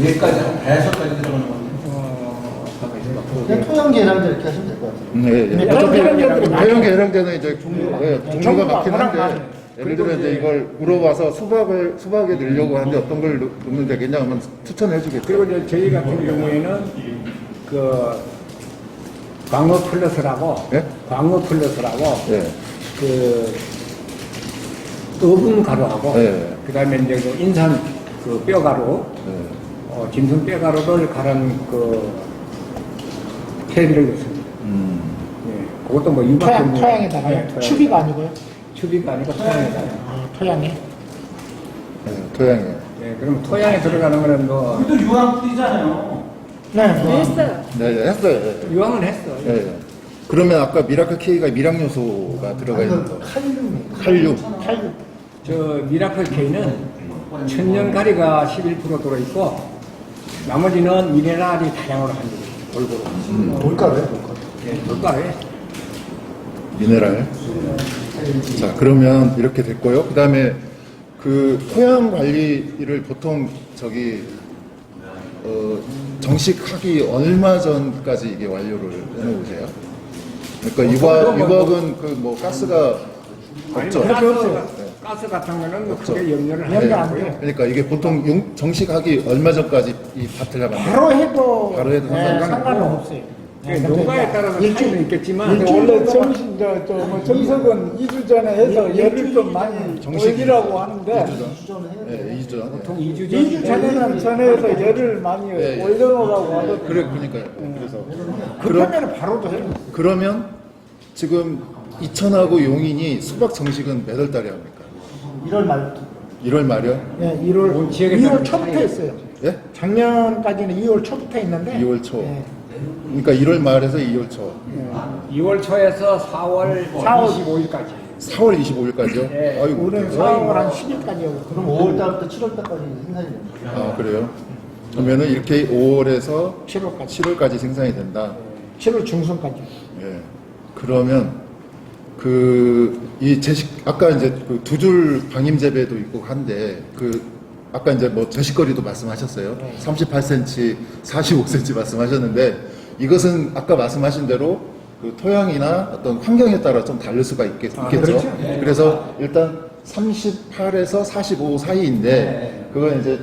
Speaker 6: 여기까지 한 5가지 들어가는 건데.
Speaker 2: 그냥 토양 계량제 이렇게 하시면 될 것 같아요.
Speaker 8: 예, 예.
Speaker 4: 네,
Speaker 8: 어차피
Speaker 4: 해양제들이 많죠.
Speaker 8: 해양 계량제는 이제 종류가
Speaker 4: 종류가
Speaker 8: 많긴
Speaker 4: 워낙
Speaker 8: 한데
Speaker 4: 많아요.
Speaker 8: 예를 들어 이제 이걸 물어봐서 수박에 넣으려고 하는데 어떤 걸 넣으면 되겠냐 하면 추천해 주겠죠.
Speaker 3: 그리고 이제 저희 같은 경우에는 그 광어 플러스라고
Speaker 8: 예?
Speaker 3: 광어 플러스라고
Speaker 8: 예.
Speaker 3: 그 어분 가루하고
Speaker 8: 네.
Speaker 3: 그다음에 이제 그 인삼 그 뼈가루,
Speaker 8: 네.
Speaker 3: 짐승 뼈가루를 갈은 그 테이블을 넣습니다. 예, 그것도 뭐 유박균
Speaker 4: 토양에다가요?
Speaker 3: 토양.
Speaker 4: 추비가 아니고요?
Speaker 3: 추비가 아니고 토양에다가.
Speaker 4: 토양에?
Speaker 8: 네, 토양에.
Speaker 3: 예, 그럼 토양에 들어가는 거는 뭐
Speaker 6: 그것도 유황풀이잖아요.
Speaker 4: 네.
Speaker 9: 했어요.
Speaker 8: 네, 네, 했어요. 네.
Speaker 3: 유황은 했어.
Speaker 8: 네, 네. 그러면 아까 미라클 K가 밀약 요소가 들어가 있는 거. 칼륨.
Speaker 3: 저 미라클 K는 천연 가리가 11% 들어있고 나머지는 미네랄이 다량으로 한 골고루.
Speaker 4: 뭘까요?
Speaker 3: 예, 돌가루에.
Speaker 8: 미네랄. 자, 그러면 이렇게 됐고요. 그 다음에 그 토양 관리를 보통 정식하기 얼마 전까지 이게 완료를 해놓으세요? 그러니까 유곽은 그 뭐 가스가 없죠.
Speaker 3: 가스 같은 거는 뭐
Speaker 8: 없죠.
Speaker 3: 크게 염려를
Speaker 8: 네.
Speaker 3: 하지 않고요.
Speaker 8: 그러니까 이게 보통 정식하기 얼마 전까지 이 밭을 하면
Speaker 4: 바로 해도,
Speaker 8: 바로 해도
Speaker 4: 상관은 없어요.
Speaker 3: 예, 농가에 따라서 차이는 있겠지만
Speaker 7: 근데 원래 정석은 2주 전에 해서 열을 좀 많이
Speaker 8: 정식
Speaker 7: 올리라고 하는데
Speaker 8: 2주 전.
Speaker 3: 보통 2주
Speaker 7: 2주 전에는 전에서 열을 많이
Speaker 8: 예, 예.
Speaker 7: 올려놓으라고 하거든요.
Speaker 8: 그러니까요. 그래서
Speaker 4: 급하면 바로도 해요.
Speaker 8: 그러면 지금 이천하고 용인이 수박 정식은 몇 월 달에 합니까?
Speaker 2: 1월 말부터.
Speaker 8: 1월 말이요?
Speaker 4: 네, 1월,
Speaker 3: 지역에
Speaker 4: 2월
Speaker 3: 따른
Speaker 4: 초부터
Speaker 3: 차이가
Speaker 4: 했어요.
Speaker 8: 예?
Speaker 4: 작년까지는 2월 초부터 했는데.
Speaker 8: 2월 초.
Speaker 4: 예.
Speaker 8: 그러니까 1월 말에서 2월 초.
Speaker 3: 2월 초에서 4월 25일까지.
Speaker 8: 4월 25일까지요?
Speaker 3: 예.
Speaker 8: 아이고.
Speaker 4: 올해는
Speaker 8: 그래요?
Speaker 4: 4월 한 10일까지 하고.
Speaker 2: 그럼 5월 달부터 7월 달까지 생산이 됩니다.
Speaker 8: 아, 그래요? 그러면은 이렇게 5월에서
Speaker 4: 7월까지.
Speaker 8: 7월까지 생산이 된다.
Speaker 4: 7월 중순까지.
Speaker 8: 예. 그러면 이 아까 이제 그 두 줄 방임 재배도 있고 한데 아까 이제 뭐 제식거리도 말씀하셨어요. 38cm, 45cm 말씀하셨는데 이것은 아까 말씀하신 대로 그 토양이나 어떤 환경에 따라 좀 다를 수가 있겠죠.
Speaker 3: 그렇죠.
Speaker 8: 그래서 일단 38에서 45 사이인데 그건 이제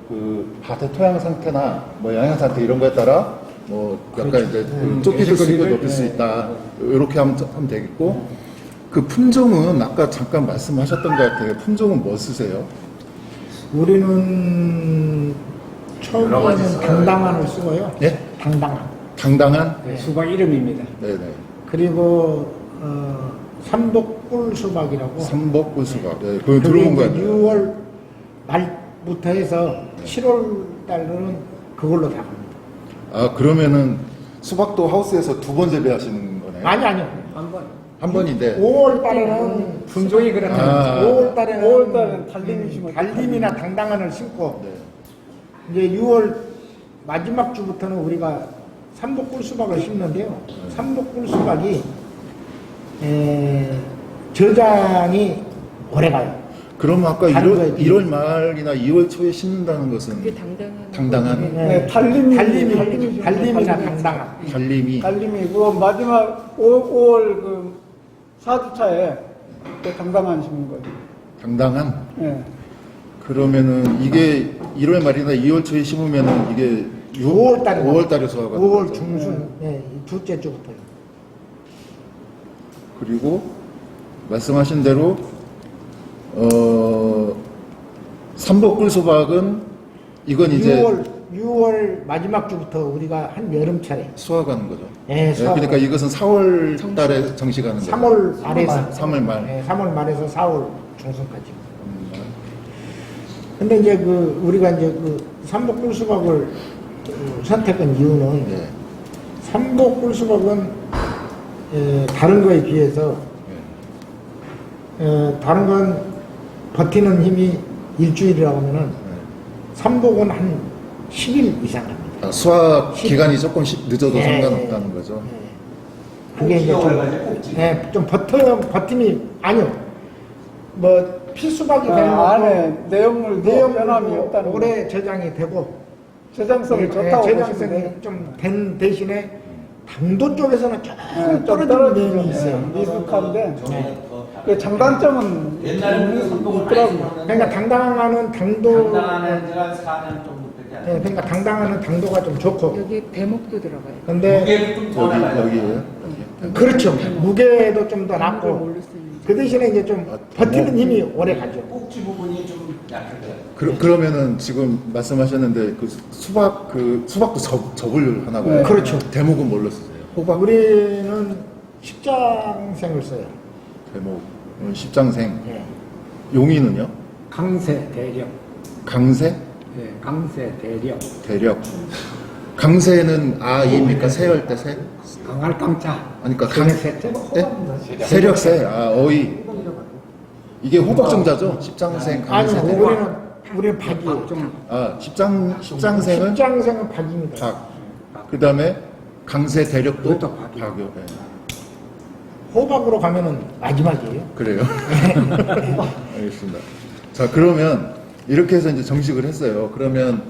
Speaker 8: 그 밭의 토양 상태나 뭐 영양 상태 이런 거에 따라 뭐 약간 이제 좁힐 수 있고 높일 수 있다. 이렇게 하면 되겠고 그 품종은 아까 잠깐 말씀하셨던 것 같아요. 품종은 뭐 쓰세요?
Speaker 4: 우리는 처음에는 당당한을 쓰고요.
Speaker 8: 예?
Speaker 4: 당당한.
Speaker 8: 당당한?
Speaker 3: 수박 이름입니다.
Speaker 8: 네네.
Speaker 4: 그리고 삼복꿀 수박이라고.
Speaker 8: 삼복꿀 수박. 네, 그거 들어본 것 같아요.
Speaker 4: 6월 말부터 해서 7월 달로는 그걸로 다 갑니다.
Speaker 8: 아, 그러면은 수박도 하우스에서 두 번 재배하시는 거네요?
Speaker 4: 아니요.
Speaker 8: 한 번인데.
Speaker 4: 5월 달에는
Speaker 3: 품종이 그렇다.
Speaker 8: 아.
Speaker 4: 5월 달에는
Speaker 7: 5월 달은 달림이 심어요.
Speaker 4: 달림이나 당당한을 심고
Speaker 8: 네.
Speaker 4: 이제 6월 마지막 주부터는 우리가 삼복꿀 수박을 심는데요. 삼복꿀 수박이 저장이 오래 가요.
Speaker 8: 그럼 아까
Speaker 4: 다른 거에
Speaker 8: 1월 말이나 2월 초에 심는다는 것은
Speaker 9: 그게 당당한.
Speaker 8: 당당한
Speaker 7: 네, 달림이
Speaker 4: 달림이나 당당한.
Speaker 8: 달림이.
Speaker 7: 달림이고 마지막 5월 그 4주차에 당당한 심은 거예요.
Speaker 8: 당당한?
Speaker 7: 예.
Speaker 8: 그러면은 이게 1월 말이나 2월 초에 심으면은 이게
Speaker 4: 5월 달에
Speaker 8: 5월 달에 수확하는
Speaker 4: 5월
Speaker 8: 거죠.
Speaker 4: 중순 둘째 주부터요.
Speaker 8: 그리고 말씀하신 대로 삼복꿀 수박은 이건 이제
Speaker 4: 6월 마지막 주부터 우리가 한 여름철에
Speaker 8: 수확하는 거죠.
Speaker 4: 네, 수확.
Speaker 8: 그러니까 이것은 4월 달에 정식하는 거죠.
Speaker 4: 3월 말에서
Speaker 8: 3월 말.
Speaker 4: 네, 3월 말에서 4월 중순까지. 근데 이제 우리가 이제 삼복꿀 수박을 선택한 이유는
Speaker 8: 네.
Speaker 4: 삼복꿀 수박은 다른 거에 비해서 다른 건 버티는 힘이 일주일이라고 하면은 삼복은 한 10일 이상 갑니다.
Speaker 8: 아, 수확 기간이 조금씩 늦어도
Speaker 4: 네.
Speaker 8: 상관없다는 거죠.
Speaker 4: 그게 이제 좀 버팀이 아니요. 뭐 필수박이 되는
Speaker 7: 안에 내용물도 변함이 없다는 거.
Speaker 4: 오래 저장이 되고
Speaker 7: 저장성이 좋다고
Speaker 4: 저장성이
Speaker 7: 보시면
Speaker 4: 좀 된 대신에 당도 쪽에서는 조금
Speaker 7: 좀
Speaker 4: 떨어지는
Speaker 7: 떨어지죠.
Speaker 4: 면이 있어요.
Speaker 7: 미숙한데 그 장단점은
Speaker 6: 옛날에는 선동을
Speaker 7: 있더라고요.
Speaker 4: 그러니까 당당한 당도
Speaker 6: 당당한 지가 4년 정도밖에 안 돼요.
Speaker 4: 그러니까 당당한 당도가 좀 좋고
Speaker 9: 여기 대목도 들어가요.
Speaker 4: 근데
Speaker 6: 무게를 좀 더 나가요.
Speaker 8: 여기에요?
Speaker 4: 그렇죠. 무게도 좀 더
Speaker 9: 걸
Speaker 4: 낮고
Speaker 9: 뭘로 쓰는지.
Speaker 4: 그 대신에 이제 좀 버티는 힘이 오래 가죠.
Speaker 5: 꼭지 부분이 좀 약해요.
Speaker 8: 그러면은 지금 말씀하셨는데 그 수박도 접을 하나 봐요.
Speaker 4: 네. 그렇죠.
Speaker 8: 대목은 뭘로 쓰세요? 호박
Speaker 4: 우리는 십장생을 써요.
Speaker 8: 대목은 십장생.
Speaker 4: 예.
Speaker 8: 용인은요?
Speaker 3: 강세 대력.
Speaker 8: 강세?
Speaker 3: 예, 강세 대력.
Speaker 8: 대력. 강세는 아이입니까? 세열 때 세?
Speaker 3: 강할 강자.
Speaker 8: 아니 그러니까
Speaker 3: 강세.
Speaker 8: 세력세. 아 어이. 이게 호박정자죠? 십장생
Speaker 4: 아니,
Speaker 8: 강세.
Speaker 4: 우리는 박이에요.
Speaker 8: 아 십장생은
Speaker 4: 십장생은 박입니다.
Speaker 8: 박. 그 다음에 강세 대력도
Speaker 3: 그것도 박이요.
Speaker 8: 박이요. 네.
Speaker 4: 호박으로 가면은 마지막이에요.
Speaker 8: 그래요? 알겠습니다. 자, 그러면 이렇게 해서 이제 정식을 했어요. 그러면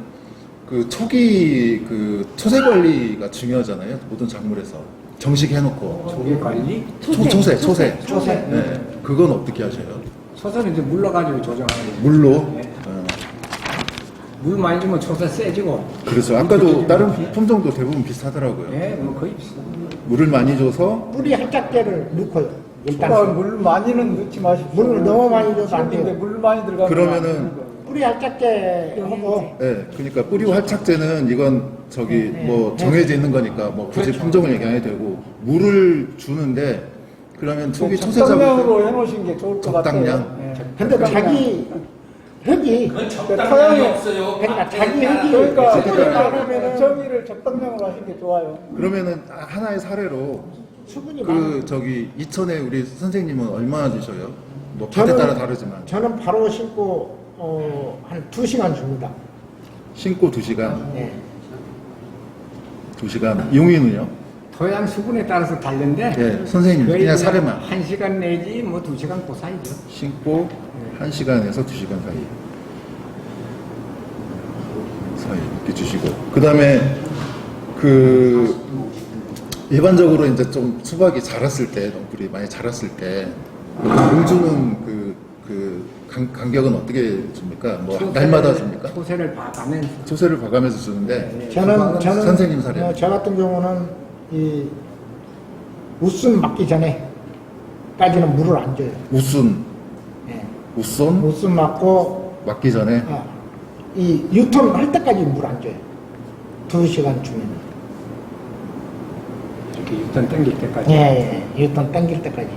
Speaker 8: 그 초기 그 초세 관리가 중요하잖아요. 모든 작물에서. 정식 해놓고.
Speaker 3: 조기 관리.
Speaker 8: 초세.
Speaker 4: 초세.
Speaker 8: 네. 그건 어떻게 하셔요?
Speaker 3: 초세는 이제 물러가지고 조정하는 거예요.
Speaker 8: 물로?
Speaker 3: 네. 물 많이 주면 초세 세지고.
Speaker 8: 그렇죠. 아까도 다른 품종도 대부분 비슷하더라고요.
Speaker 3: 예, 뭐 거의 비슷합니다.
Speaker 8: 물을 많이 줘서
Speaker 4: 뿌리 할짝개를 넣고요.
Speaker 7: 수박
Speaker 4: 일단
Speaker 7: 물 많이는 넣지 마십시오.
Speaker 4: 물을 너무 많이 줘서 안 돼요.
Speaker 7: 근데 물 많이 들어가면
Speaker 8: 그러면은
Speaker 7: 안 되는 거예요.
Speaker 4: 뿌리 할짝개 하고
Speaker 8: 네, 그러니까 뿌리고 활착제는 이건 저기 뭐 정해져 있는 거니까 뭐 굳이 품종을 얘기 안 해도 되고 물을 주는데 그러면 초기 초세 잡을
Speaker 7: 적당량으로 해놓으신 게 좋을 것 같아요.
Speaker 8: 적당량?
Speaker 7: 예.
Speaker 4: 근데 자기 흙이
Speaker 6: 그건
Speaker 7: 토양이
Speaker 6: 적당량이 없어요.
Speaker 4: 그러니까 자기 흙이
Speaker 7: 그러니까
Speaker 4: 수분이 많으면은
Speaker 7: 정의를 적당량으로 하시는 게 좋아요.
Speaker 8: 그러면은 하나의 사례로
Speaker 4: 수분이 많아요.
Speaker 8: 그 저기 이천에 우리 선생님은 얼마나 주셔요? 뭐 밭에 따라 다르지만
Speaker 4: 저는 바로 심고 한 2시간 줍니다.
Speaker 8: 신고 2시간,
Speaker 4: 네.
Speaker 8: 2시간. 용인은요?
Speaker 3: 토양 수분에 따라서 다른데.
Speaker 8: 네, 선생님
Speaker 3: 거의
Speaker 8: 그냥 사례만
Speaker 3: 1시간 내지 뭐 2시간 그 사이죠.
Speaker 8: 신고 1시간에서 2시간 사이 이렇게 주시고 그 다음에 그 일반적으로 이제 좀 수박이 자랐을 때 덩굴이 많이 자랐을 때 물 주는 그 간격은 어떻게 줍니까? 뭐 날마다 줍니까?
Speaker 3: 초세를 봐가면서.
Speaker 8: 초세를 봐가면서 주는데
Speaker 4: 저는
Speaker 8: 선생님 사례.
Speaker 4: 저 같은 경우는 이 웃순 맞기 전에까지는 물을 안 줘요.
Speaker 8: 웃순
Speaker 4: 네.
Speaker 8: 웃순
Speaker 4: 웃순 맞고
Speaker 8: 맞기 전에
Speaker 4: 이 유턴할 때까지 물 안 줘요. 2시간 주면.
Speaker 3: 이렇게 유턴 땡길 때까지.
Speaker 4: 예, 유턴 당길 때까지.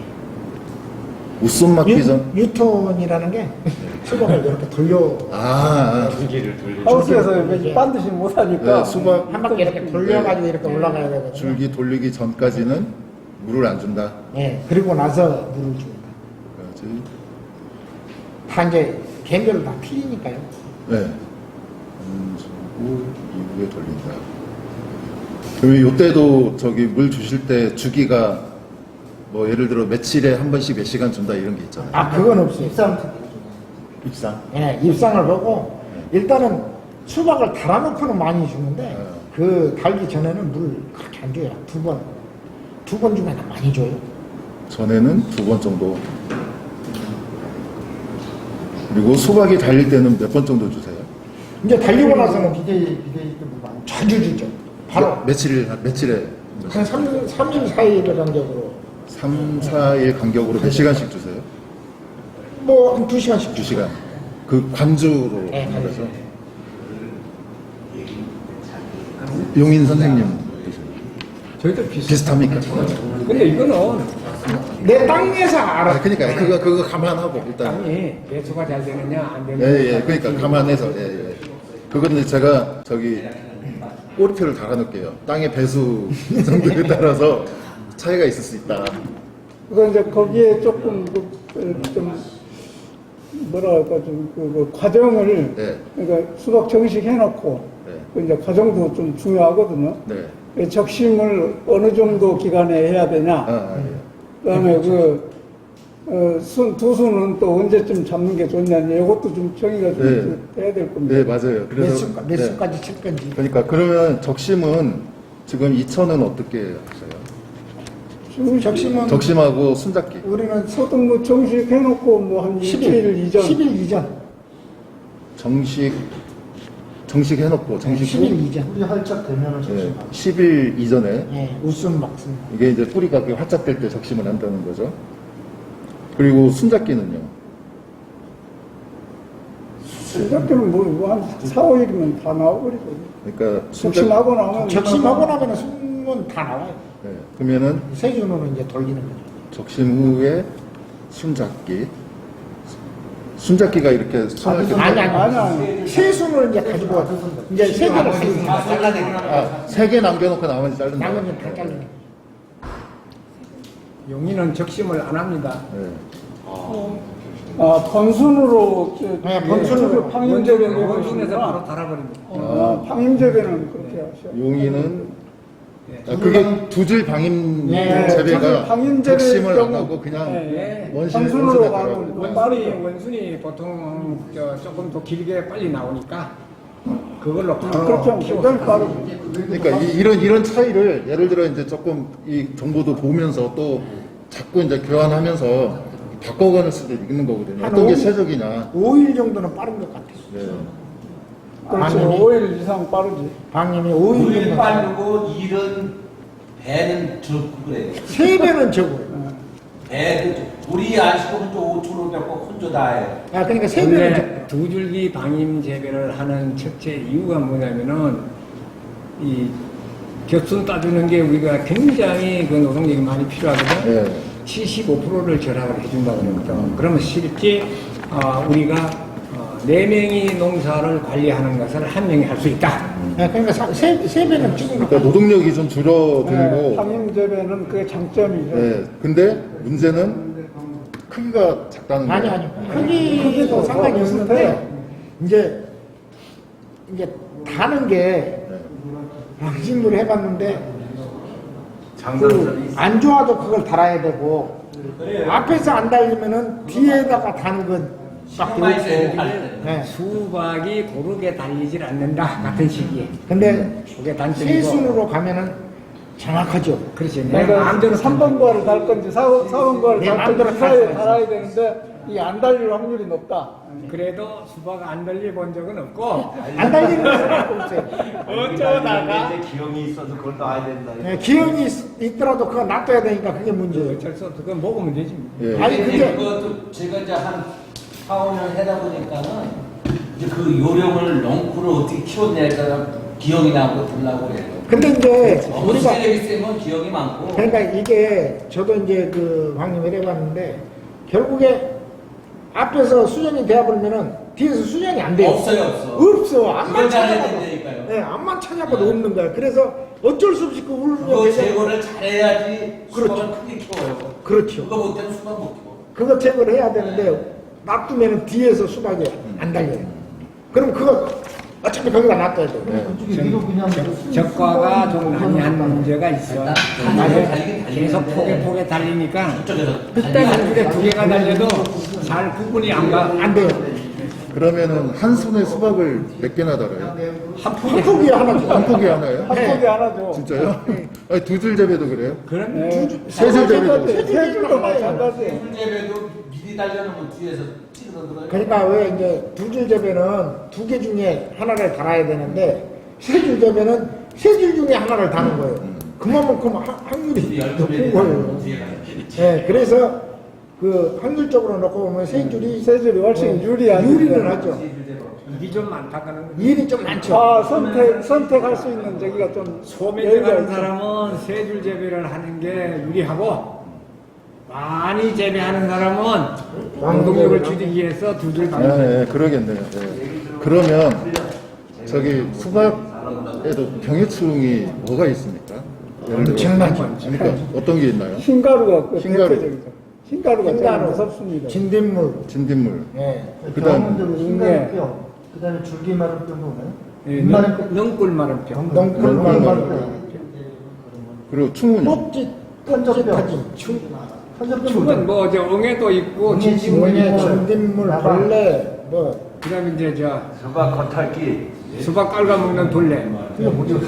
Speaker 8: 웃순 맞기 전.
Speaker 4: 유턴이라는 게 수박을 이렇게 돌려
Speaker 7: 하우스에서
Speaker 4: 줄기.
Speaker 7: 반드시 못하니까
Speaker 8: 네, 수박
Speaker 4: 한 바퀴 이렇게 돌려가지고 이렇게 올라가야 되거든요.
Speaker 8: 줄기 돌리기 전까지는 물을 안 준다.
Speaker 4: 예, 그리고 나서 물을 줍니다.
Speaker 8: 그래야지.
Speaker 4: 다 이제 개별로 다 틀리니까요.
Speaker 8: 네. 주고 이후에 돌린다. 그러면 이때도 저기 물 주실 때 주기가 뭐 예를 들어 며칠에 한 번씩 몇 시간 준다 이런 게 있잖아요.
Speaker 4: 그건 없어요.
Speaker 8: 입상.
Speaker 4: 예, 입상을 보고 일단은 수박을 달아놓고는 많이 주는데 그 달기 전에는 물 그렇게 안 줘요. 두 번 주면 많이 줘요.
Speaker 8: 전에는 2번 정도. 그리고 수박이 달릴 때는 몇 번 정도 주세요?
Speaker 4: 이제 달리고 나서는 자주 주죠. 바로
Speaker 8: 며칠에
Speaker 4: 한 3일, 4일 간격으로
Speaker 8: 3, 4일 간격으로 몇 시간씩 주세요?
Speaker 4: 뭐 한 2시간씩
Speaker 8: 2시간. 그 관주로
Speaker 4: 네,
Speaker 8: 해서 용인 선생님
Speaker 3: 저희도
Speaker 8: 비슷합니까?
Speaker 3: 근데 이거는
Speaker 4: 내 땅에서 알아.
Speaker 8: 그러니까 그거 감안하고 일단.
Speaker 3: 땅이 배수가 잘 되느냐 안 되느냐.
Speaker 8: 예, 그러니까 감안해서. 예. 그거는 제가 저기 꼬리표를 달아놓을게요. 땅의 배수 정도에 따라서 차이가 있을 수 있다.
Speaker 7: 그거 이제 거기에 조금 좀 뭐랄까 좀 과정을
Speaker 8: 네.
Speaker 7: 그러니까 수박 정식 해놓고
Speaker 8: 네.
Speaker 7: 그 이제 과정도 좀 중요하거든요.
Speaker 8: 네.
Speaker 7: 적심을 어느 정도 기간에 해야 되냐. 그다음에 두 수는 또 언제쯤 잡는 게 좋냐. 이것도 좀 정의가 좀 해야 될 겁니다.
Speaker 8: 네, 맞아요. 그래서
Speaker 4: 몇 수까지 칠 건지.
Speaker 8: 그러니까 그러면 적심은 지금 2천은 어떻게 하세요?
Speaker 7: 지금
Speaker 8: 적심하고 순잡기.
Speaker 4: 우리는
Speaker 7: 저도 뭐 정식 해놓고 뭐 한 10일 이전.
Speaker 4: 10일 이전.
Speaker 8: 정식 해놓고 정식
Speaker 4: 10일 이전.
Speaker 2: 우리 활짝 되면은
Speaker 8: 예, 10일 이전에
Speaker 4: 예, 웃음 막습니다.
Speaker 8: 이게 이제 뿌리가 활짝될 때 적심을 한다는 거죠. 그리고 순잡기는요.
Speaker 7: 순잡기는 뭐한 4, 5일이면 다 나와버리고.
Speaker 8: 그러니까
Speaker 7: 적심하고 나면
Speaker 4: 적심하고 나면 숨은 다 나와요.
Speaker 8: 네, 그러면은
Speaker 4: 세균으로 이제 돌리는 거죠.
Speaker 8: 적심 후에 순잡기. 순잡기가 이렇게 손을 이렇게
Speaker 7: 아니.
Speaker 4: 세순을 이제 가지고 이제 세 개를 가지고
Speaker 8: 세 개 남겨놓고 나머지 자른다.
Speaker 4: 나머지는 다 잘리는 거죠.
Speaker 3: 용인은 적심을 안 합니다.
Speaker 8: 네.
Speaker 7: 번순으로
Speaker 4: 네, 번순으로.
Speaker 7: 방임재배는
Speaker 3: 원순에서 바로 달아버립니다.
Speaker 7: 방임재배는 그렇게 하셔.
Speaker 8: 용인은 그게 두 줄 방임
Speaker 4: 네,
Speaker 8: 재배가
Speaker 7: 방임재배
Speaker 8: 적심을 안
Speaker 7: 경우-
Speaker 8: 하고 그냥
Speaker 7: 네.
Speaker 8: 원순에
Speaker 7: 번순으로
Speaker 8: 원순에
Speaker 7: 가는
Speaker 8: 달아버리고.
Speaker 3: 원순이 보통 조금 더 길게 빨리 나오니까 그걸로 바로
Speaker 7: 그렇죠.
Speaker 3: 키워서
Speaker 7: 그건 빠르고.
Speaker 8: 그러니까 이런 차이를 예를 들어 이제 조금 이 정보도 보면서 또 자꾸 이제 교환하면서 바꿔가는 수도 있는 거거든요.
Speaker 4: 한
Speaker 8: 어떤 게
Speaker 4: 5일?
Speaker 8: 최적이냐.
Speaker 4: 5일 정도는 빠른 것 같아요.
Speaker 8: 네.
Speaker 7: 그렇죠.
Speaker 4: 방임이?
Speaker 7: 5일 이상 빠르지.
Speaker 4: 방임이 5일
Speaker 6: 우리
Speaker 4: 정도.
Speaker 6: 빠르고 일은 배는 적고 그래요.
Speaker 4: 3배는 적어요.
Speaker 6: 배도 우리 안시고 혼자 5초로 잡고 혼자 다 해요.
Speaker 4: 아, 그러니까 3배는 적어요.
Speaker 3: 원래 두 줄기 방임 재배를 하는 첫째 이유가 뭐냐면은 이 겹순 따주는 게 우리가 굉장히 그 노동력이 많이 필요하거든.
Speaker 8: 네.
Speaker 3: 75%를 절약을 해준다고 그러거든. 그러면 실제 우리가 4명이 농사를 관리하는 것을 1명이 할 수 있다.
Speaker 4: 아, 그러니까 3배는 적은 것
Speaker 8: 그러니까 노동력이 좀 줄어들고.
Speaker 7: 방임재배는 그게 장점이죠.
Speaker 8: 네. 근데 문제는 크기가 작다는 거예요.
Speaker 4: 아니. 크기도 상관이 없는데, 이제 다는 게, 방심을 해봤는데, 안 좋아도 그걸 달아야 되고, 앞에서 안 달리면은 뒤에다가 다는 건 밖에
Speaker 6: 많이
Speaker 4: 없고.
Speaker 6: 세요, 달 때.
Speaker 4: 네.
Speaker 3: 수박이 고르게 달리질 않는다. 같은 시기에.
Speaker 4: 근데
Speaker 3: 그게 단점이고.
Speaker 4: 세순으로 가면은 정확하죠.
Speaker 3: 그렇지. 내
Speaker 7: 내가
Speaker 3: 마음대로
Speaker 7: 3번 거를 달 건지 4번 거를
Speaker 4: 내
Speaker 7: 달
Speaker 4: 마음대로
Speaker 7: 건지 그 사이에
Speaker 4: 달
Speaker 7: 달아야 되는데 이 안 달릴 확률이 높다.
Speaker 3: 그래도 수박 안 달려 본 적은 없고.
Speaker 4: 안 달리는 건 없어요.
Speaker 3: 어쩌다가
Speaker 5: 이제 기형이 있어서 그걸 놔야 된다.
Speaker 4: 네, 기운이 있더라도 그거 놔둬야 되니까 그게 문제예요.
Speaker 3: 어쩔 수 없어. 그건 먹으면 되지.
Speaker 8: 예.
Speaker 4: 아니, 근데-
Speaker 6: 그것도 제가 이제 한 4, 5년 하다 보니까는 이제 그 요령을 넝쿨을 어떻게 키웠냐에 따라 기형이 나오고 들나고 그래요.
Speaker 4: 근데 이제
Speaker 6: 너무
Speaker 4: 우리가
Speaker 6: 세력이 세면 기형이 많고.
Speaker 4: 그러니까 이게 저도 이제 그 황님을 해봤는데 결국에 앞에서 수정이 되어버리면은 뒤에서 수정이 안 돼요.
Speaker 6: 없어요.
Speaker 4: 없어. 안만
Speaker 6: 그걸 잘해야
Speaker 4: 찾아봐도.
Speaker 6: 된다니까요.
Speaker 4: 네, 안만 찾아봐도 없는 거야. 그래서 어쩔 수 없이 그 울면
Speaker 6: 그거 제거를 잘해야지
Speaker 4: 그렇죠.
Speaker 6: 수박을 크게 키워요.
Speaker 4: 그렇죠.
Speaker 6: 그거 못하면 수박 못 키워.
Speaker 4: 그거 제거를 해야 되는데 놔두면은 뒤에서 수박이 안 달려요. 그럼 그거 어차피 거기다 놔둬야 돼.
Speaker 3: 적과가 좀 많이 한 문제가 있어.
Speaker 6: 달리긴
Speaker 3: 계속
Speaker 6: 달리는데.
Speaker 3: 포개 달리니까
Speaker 6: 저쪽에서
Speaker 3: 그때 한 줄에 2개가 달려도 잘 구분이 안 가.
Speaker 4: 안 돼요.
Speaker 8: 그러면은 한 손에 수박을 몇 개나 달아요?
Speaker 4: 한 포기에 하나죠.
Speaker 8: 한 포기 하나요?
Speaker 7: 한쪽이 하나죠.
Speaker 8: 진짜요? 아니 두 줄 재배도 그래요?
Speaker 3: 그런
Speaker 8: 세 줄 재배도.
Speaker 7: 세 줄도 마찬가지.
Speaker 6: 물재배도 미리 달려놓으면 뒤에서 찌르러 들어요.
Speaker 4: 그러니까 왜 이제 두 줄 재배는 2개 중에 하나를 달아야 되는데 세 줄 재배는 3줄 중에 하나를 다는 거예요. 그만큼 확률이 높은 거예요. 네, 그래서 그 확률적으로 놓고 보면 세 줄이
Speaker 7: 세 줄이 훨씬 유리하죠.
Speaker 4: 유리는 하죠.
Speaker 3: 일이 좀 많다는 거.
Speaker 4: 일이 좀 많죠.
Speaker 7: 선택할 수 있는 저기가 좀
Speaker 3: 소매
Speaker 7: 여유가
Speaker 3: 들어가는
Speaker 7: 있죠.
Speaker 3: 사람은 세 줄 재배를 하는 게 유리하고 많이 재배하는 사람은 노동력을 줄이기 위해서 2줄
Speaker 8: 아, 예, 그러겠네요. 예. 그러면 저기 수박에도 병해충이 뭐가 있습니까? 예를 들어.
Speaker 4: 엄청나죠.
Speaker 8: 그러니까 어떤 게 있나요?
Speaker 7: 흰가루가 그
Speaker 8: 흰가루.
Speaker 7: 대표적이죠. 흰가루가 제일
Speaker 4: 흰가루,
Speaker 7: 무섭습니다.
Speaker 4: 진딧물,
Speaker 8: 진딧물.
Speaker 4: 예.
Speaker 8: 그다음
Speaker 7: 흰가루뼈,
Speaker 2: 그다음에 줄기마름병도 오나요?
Speaker 3: 예, 넝꿀마름병.
Speaker 4: 넝쿨만
Speaker 8: 그리고 충은요.
Speaker 4: 꼭지 끈적하지.
Speaker 3: 죽은 뭐 저 엉에도 있고 진딧물
Speaker 4: 진딧물에
Speaker 3: 있고
Speaker 4: 진딧물, 벌레, 뭐
Speaker 3: 그다음에 이제 저
Speaker 5: 수박 겉핥기.
Speaker 3: 수박 깔아먹는 벌레.
Speaker 2: 그게 뭐죠?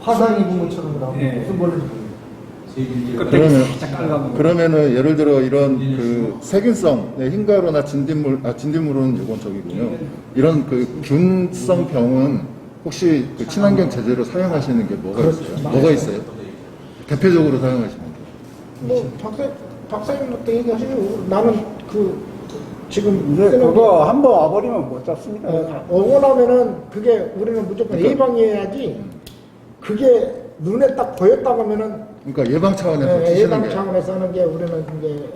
Speaker 2: 화상 입은 것처럼 나오는
Speaker 3: 예.
Speaker 2: 무슨 벌레인지 모르겠어요.
Speaker 3: 껍데기
Speaker 8: 그러면-
Speaker 3: 살짝 깔아먹는.
Speaker 8: 그러면은 예를 들어 이런 그 세균성, 네, 흰가루나 진딧물은 이건 저기군요. 이런 그 균성 병은 혹시 그 친환경 제재로 사용하시는 게 뭐가 있어요? 뭐가 있어요? 대표적으로 사용하시는 게.
Speaker 4: 뭐 박사 박사님도 또 얘기하시고 나는 그 지금
Speaker 7: 이제 그거 한번 와버리면 못 잡습니다.
Speaker 4: 오고 나면은 그게 우리는 무조건
Speaker 8: 그러니까.
Speaker 4: 예방해야지 그게 눈에 딱 보였다고 하면은
Speaker 8: 그러니까 예방 차원에서 치시는
Speaker 4: 예방
Speaker 8: 게
Speaker 4: 차원에서 하는 게 우리는 이제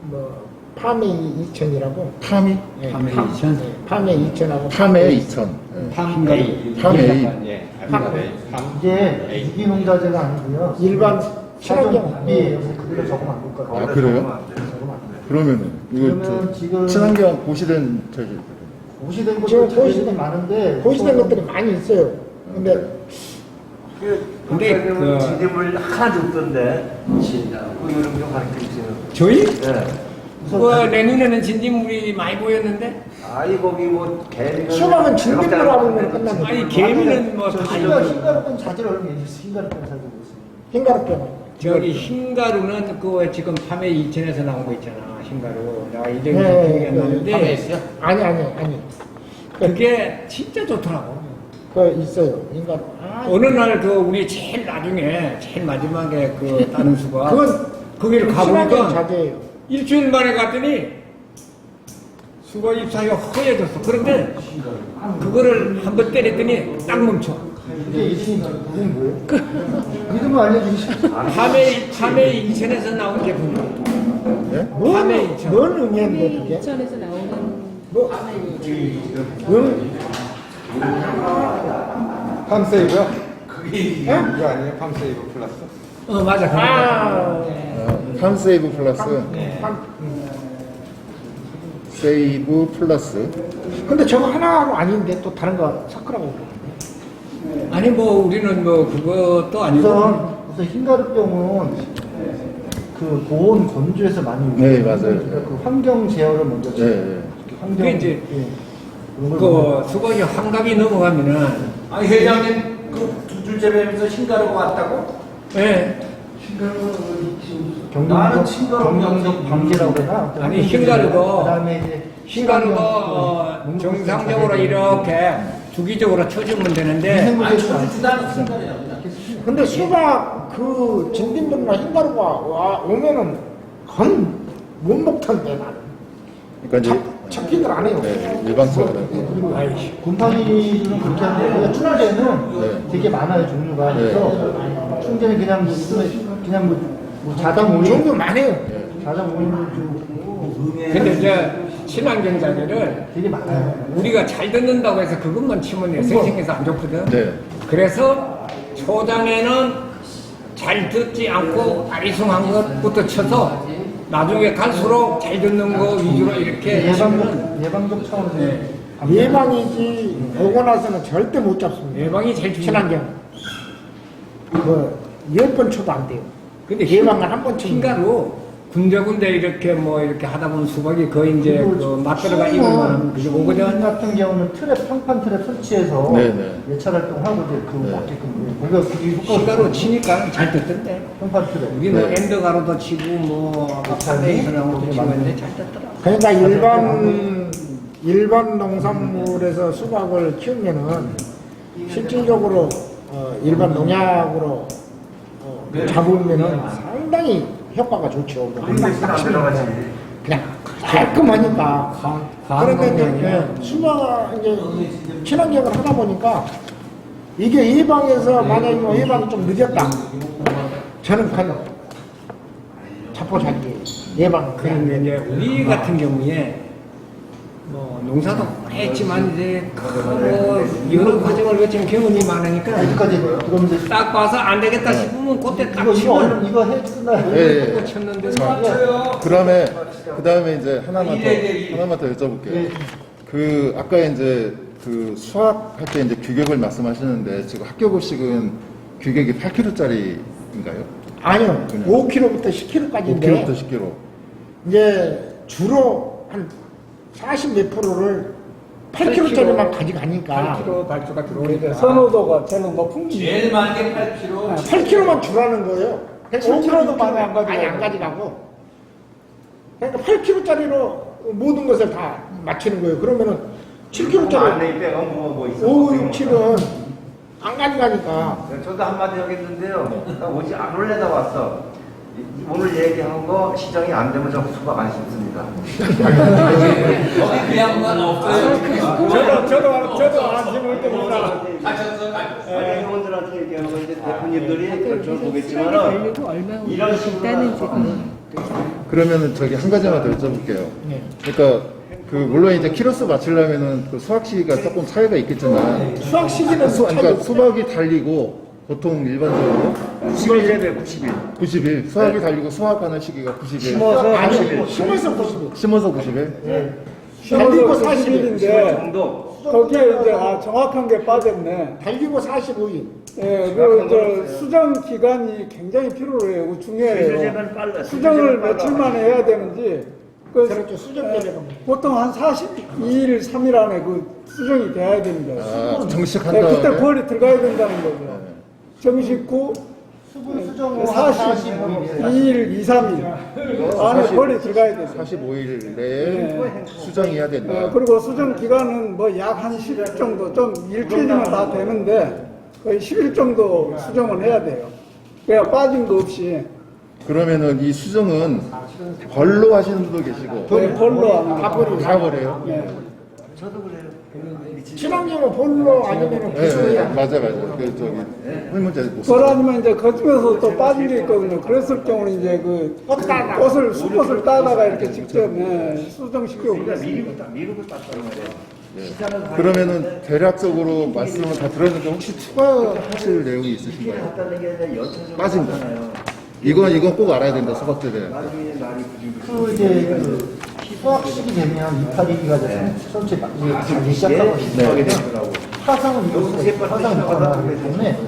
Speaker 4: 뭐 파메이 2000이라고
Speaker 8: 파미?
Speaker 3: 파메이 2000?
Speaker 4: 파메이 2000하고
Speaker 8: 파메 2000.
Speaker 3: 팜에이.
Speaker 8: 파메이.
Speaker 2: 이게 유기농자재가 아니고요.
Speaker 4: 일반
Speaker 2: 친환경
Speaker 4: 친환경
Speaker 2: 비예요. 그대로 적으면 안 될 거예요.
Speaker 8: 아, 그래요? 그러면은 이거
Speaker 2: 그러면 지금
Speaker 8: 친환경 고시된 저기
Speaker 2: 고시된
Speaker 4: 지금
Speaker 2: 것도
Speaker 4: 고시된-
Speaker 2: 자재들이 많은데
Speaker 4: 고시된 것들이 많이 있어요. 근데
Speaker 3: 근데 그
Speaker 6: 진딧물 하나도 없던데. 그 이런 좀 가르쳐 주세요.
Speaker 3: 저희?
Speaker 6: 네.
Speaker 3: 그 내년에는 진딧물이 많이 보였는데
Speaker 6: 아이 거기 뭐 개미는
Speaker 4: 수박은 진딧물하고 하면 끝납니다.
Speaker 3: 아니 개미는 뭐
Speaker 2: 저
Speaker 3: 다
Speaker 2: 흰가루병 자재를 얼마 얘기했어요. 흰가루병 자재 보고 있어요.
Speaker 4: 흰가루병.
Speaker 3: 저기 흰가루는 그 지금 파메 2000에서 나온 거 있잖아. 흰가루. 내가 이름이
Speaker 4: 네,
Speaker 3: 기억이 안 나는데
Speaker 4: 아니.
Speaker 3: 그게 진짜 좋더라고.
Speaker 4: 그 있어요. 흰가루.
Speaker 3: 어느 날 그 우리 제일 나중에 제일 마지막에 그 따는 수가
Speaker 4: 그건
Speaker 3: 거기를
Speaker 4: 친환경
Speaker 3: 가보니까
Speaker 4: 자재예요.
Speaker 3: 일주일 만에 갔더니 수거 잎사귀가 허해졌어. 그런데 그거를 한번 때렸더니 딱 멈춰.
Speaker 2: 이게 이름이 뭐예요? 이름을 알려주시죠.
Speaker 3: 파메 2000에서 나온 제품이야. 파메 2000.
Speaker 4: 뭔 의미인데 그게?
Speaker 9: 인천에서 나오는
Speaker 4: 뭐?
Speaker 7: 팜세이브요?
Speaker 3: 그게
Speaker 7: 이거 아니에요? 팜세이브 플러스?
Speaker 3: 맞아.
Speaker 8: 팜세이브 플러스 세이브 플러스.
Speaker 4: 근데 저거 하나로 아닌데 또 다른 거 섞으라고.
Speaker 3: 아니 뭐 우리는 뭐 그것도 아니고
Speaker 2: 우선 흰가루병은 그 고온 건조에서 많이
Speaker 8: 네, 맞아요.
Speaker 2: 그 환경 제어를 먼저
Speaker 8: 네, 네.
Speaker 2: 환경
Speaker 3: 그게 이제
Speaker 2: 그런 걸
Speaker 3: 그 수건이 환갑이 넘어가면은
Speaker 6: 아니 회장님 그 두 줄 재배하면서 흰가루가 왔다고?
Speaker 3: 예.
Speaker 6: 나는 친구하고
Speaker 2: 경영적 방지라고 그러나
Speaker 3: 아니, 흰가루도
Speaker 2: 그다음에 이제
Speaker 3: 흰가루가 정상적으로 이렇게 주기적으로 쳐주면 되는데
Speaker 6: 아니 초주주다는 흰가루야.
Speaker 4: 근데 수박 그 진딧물이나 흰가루가 오면은 건 못 먹던데 나는.
Speaker 8: 그러니까 이제
Speaker 4: 찾기들 안 해요.
Speaker 8: 네, 일반 차원에서.
Speaker 2: 곰팡이는 그렇게 하는데 충제는
Speaker 8: 네.
Speaker 2: 되게 많아요 종류가.
Speaker 8: 네.
Speaker 2: 그래서 충제는 그냥 그냥 뭐 자당 오일
Speaker 4: 종류 많아요.
Speaker 2: 자당 오일을 좀
Speaker 3: 근데 이제 친환경 자재를
Speaker 2: 되게 많아요.
Speaker 3: 우리가 잘 듣는다고 해서 그것만 치면 내 생생해서 안 좋거든.
Speaker 8: 네.
Speaker 3: 그래서 초장에는 잘 듣지 않고 아리송한 것부터 쳐서 나중에 갈수록 잘 듣는 거 위주로 이렇게 치면
Speaker 2: 예방적 차원에서
Speaker 3: 네.
Speaker 4: 예방이지 오고 나서는 절대 못 잡습니다.
Speaker 3: 예방이 제일 중요해.
Speaker 4: 친환경. 그 10번 쳐도 안 돼요.
Speaker 3: 근데
Speaker 4: 예방을 한 번 치면
Speaker 3: 흰가루 군데군데 이렇게 뭐 이렇게 하다 보면 수박이 거의 이제 그 맛들어가 익으면 그게
Speaker 2: 흰
Speaker 3: 오거든.
Speaker 2: 같은 경우는 트랩 평판 트랩 설치해서
Speaker 8: 네네.
Speaker 2: 예찰 활동하고 이제 그거
Speaker 8: 네.
Speaker 2: 맞게끔 그거 그게
Speaker 3: 흰가루 치니까 잘 듣던데.
Speaker 2: 평판 트랩.
Speaker 3: 우리는
Speaker 8: 네.
Speaker 3: 엔더 가루도 치고 뭐 파데이서 나온 것도 치고 했는데 잘 듣더라.
Speaker 4: 그러니까 일반 농산물에서 수박을 키우면은 실질적으로 일반 농약으로 잡으면은 상당히 효과가 좋죠. 한방 딱 치면 그냥 깔끔하니까. 그런데 이제 수박 이제 친환경을 하다 보니까 이게 예방에서 만약에 뭐 예방이 좀 늦었다. 저는 그냥 자포자기 예방.
Speaker 3: 그런데 이제 우리 같은 경우에 뭐 농사도 오래 했지만 이제 뭐 여러 과정을 거친 경험이 많으니까
Speaker 2: 여기까지 그럼 이제
Speaker 3: 딱 봐서 안 되겠다 싶으면 그때 딱
Speaker 2: 이거
Speaker 3: 치면
Speaker 2: 이거 해 끝나요.
Speaker 8: 네.
Speaker 3: 또 쳤는데
Speaker 8: 그다음에 이제 하나만 더 여쭤볼게요. 그 아까 이제 그 수학할 때 이제 규격을 말씀하시는데 지금 학교 급식은 규격이 8kg짜리인가요?
Speaker 4: 아니요.
Speaker 8: 그냥.
Speaker 4: 5kg부터 10kg까지인데
Speaker 8: 5kg부터 10kg.
Speaker 4: 이제 주로 한 40 몇 프로를 8kg짜리만 가져가니까
Speaker 3: 8kg 발주가 들어오니까
Speaker 7: 선호도가 제일 높은 게
Speaker 6: 제일 많은 게 8kg.
Speaker 4: 8kg만 주라는 거예요.
Speaker 7: 5kg 도 많이 안 가져가고.
Speaker 4: 많이 안 가져가고. 그러니까 8kg짜리로 모든 것을 다 맞추는 거예요. 그러면은 7kg짜리
Speaker 6: 빼가 뭐 있어.
Speaker 4: 5, 6, 7은 안 가져가니까
Speaker 6: 저도 한마디 하겠는데요. 나 오지 안 올래다 왔어.
Speaker 10: 오늘 얘기한 거 시정이 안 되면 저 수박 안 심습니다.
Speaker 6: 거기 그 양반 없어요.
Speaker 7: 저도 안 심을 때보다
Speaker 10: 회원들한테 얘기하는 건 이제 대표님들이
Speaker 9: 아까
Speaker 10: 그걸
Speaker 9: 여기서
Speaker 10: 보겠지만
Speaker 9: 수박이 관리도 얼마나
Speaker 10: 이런
Speaker 9: 있다는지
Speaker 8: 그러면은 저기 한 가지만 더 여쭤볼게요. 그러니까 그 물론 이제 키로수 맞추려면은 그 수확 시기가 조금 차이가 있겠지만
Speaker 4: 수학 시기는
Speaker 8: 그러니까 수박이 달리고 보통 일반적으로
Speaker 10: 90일에 90일.
Speaker 8: 90일 수확이 달리고 수확하는 시기가 90일
Speaker 10: 심어서
Speaker 4: 아니
Speaker 10: 90일.
Speaker 4: 심어서 90일.
Speaker 8: 심어서 90일
Speaker 4: 달리고
Speaker 10: 심어
Speaker 4: 40일인데
Speaker 10: 정도.
Speaker 7: 거기에 이제 정확한 게 빠졌네.
Speaker 4: 달리고 45일.
Speaker 7: 예, 그 수정 기간이 굉장히 필요해요. 중요해요.
Speaker 10: 수정은 빨라.
Speaker 7: 수정을 며칠 만에 해야 되는지
Speaker 4: 그렇죠. 수정 때문에.
Speaker 7: 보통 한 42일, 3일 안에 그 수정이 돼야 됩니다.
Speaker 8: 정식 한
Speaker 7: 네, 그때
Speaker 8: 다음에
Speaker 7: 벌이 들어가야 된다는 거죠. 정식 후
Speaker 4: 수분 수정
Speaker 7: 42일, 2, 3일 안에 벌이 들어가야 돼요.
Speaker 8: 45일 내에
Speaker 7: 네.
Speaker 8: 수정해야 된다.
Speaker 7: 그리고 수정 기간은 뭐 약 한 10일 정도, 좀 일주일이면 다 되는데 거의 10일 정도 수정을 해야 돼요. 그래야 빠진 거 없이.
Speaker 8: 그러면은 이 수정은 벌로 하시는 분도 계시고
Speaker 7: 거의 벌로 안
Speaker 4: 다 버리고.
Speaker 8: 다 버려요.
Speaker 7: 네.
Speaker 4: 친환경은 볼로 아니면은
Speaker 8: 네,
Speaker 4: 부수야.
Speaker 8: 맞아. 그 저기 홀문제 못
Speaker 7: 벌 아니면 이제 거쪽에서 또 빠진 게 있거든요. 그랬을 경우는 이제 그 꽃을, 수꽃을 따다가 이렇게 직접 수정시키고 그랬습니다.
Speaker 10: 미루고 땄단 말이에요.
Speaker 8: 그러면은 대략적으로 말씀을 다 들었는데 혹시 추가하실 내용이 있으신가요?
Speaker 10: 갔다는 게 아니라 연차적으로
Speaker 8: 빠진 거.
Speaker 10: 하잖아요.
Speaker 8: 이건 꼭 알아야 된다 수박들에.
Speaker 10: 나중에 말이
Speaker 2: 그 이제 그 수확 시기 되면 이파리기가 돼서 전체 가기 시작하고
Speaker 10: 하게 되더라고.
Speaker 2: 화상은 이것도 화상은 이파리기 때문에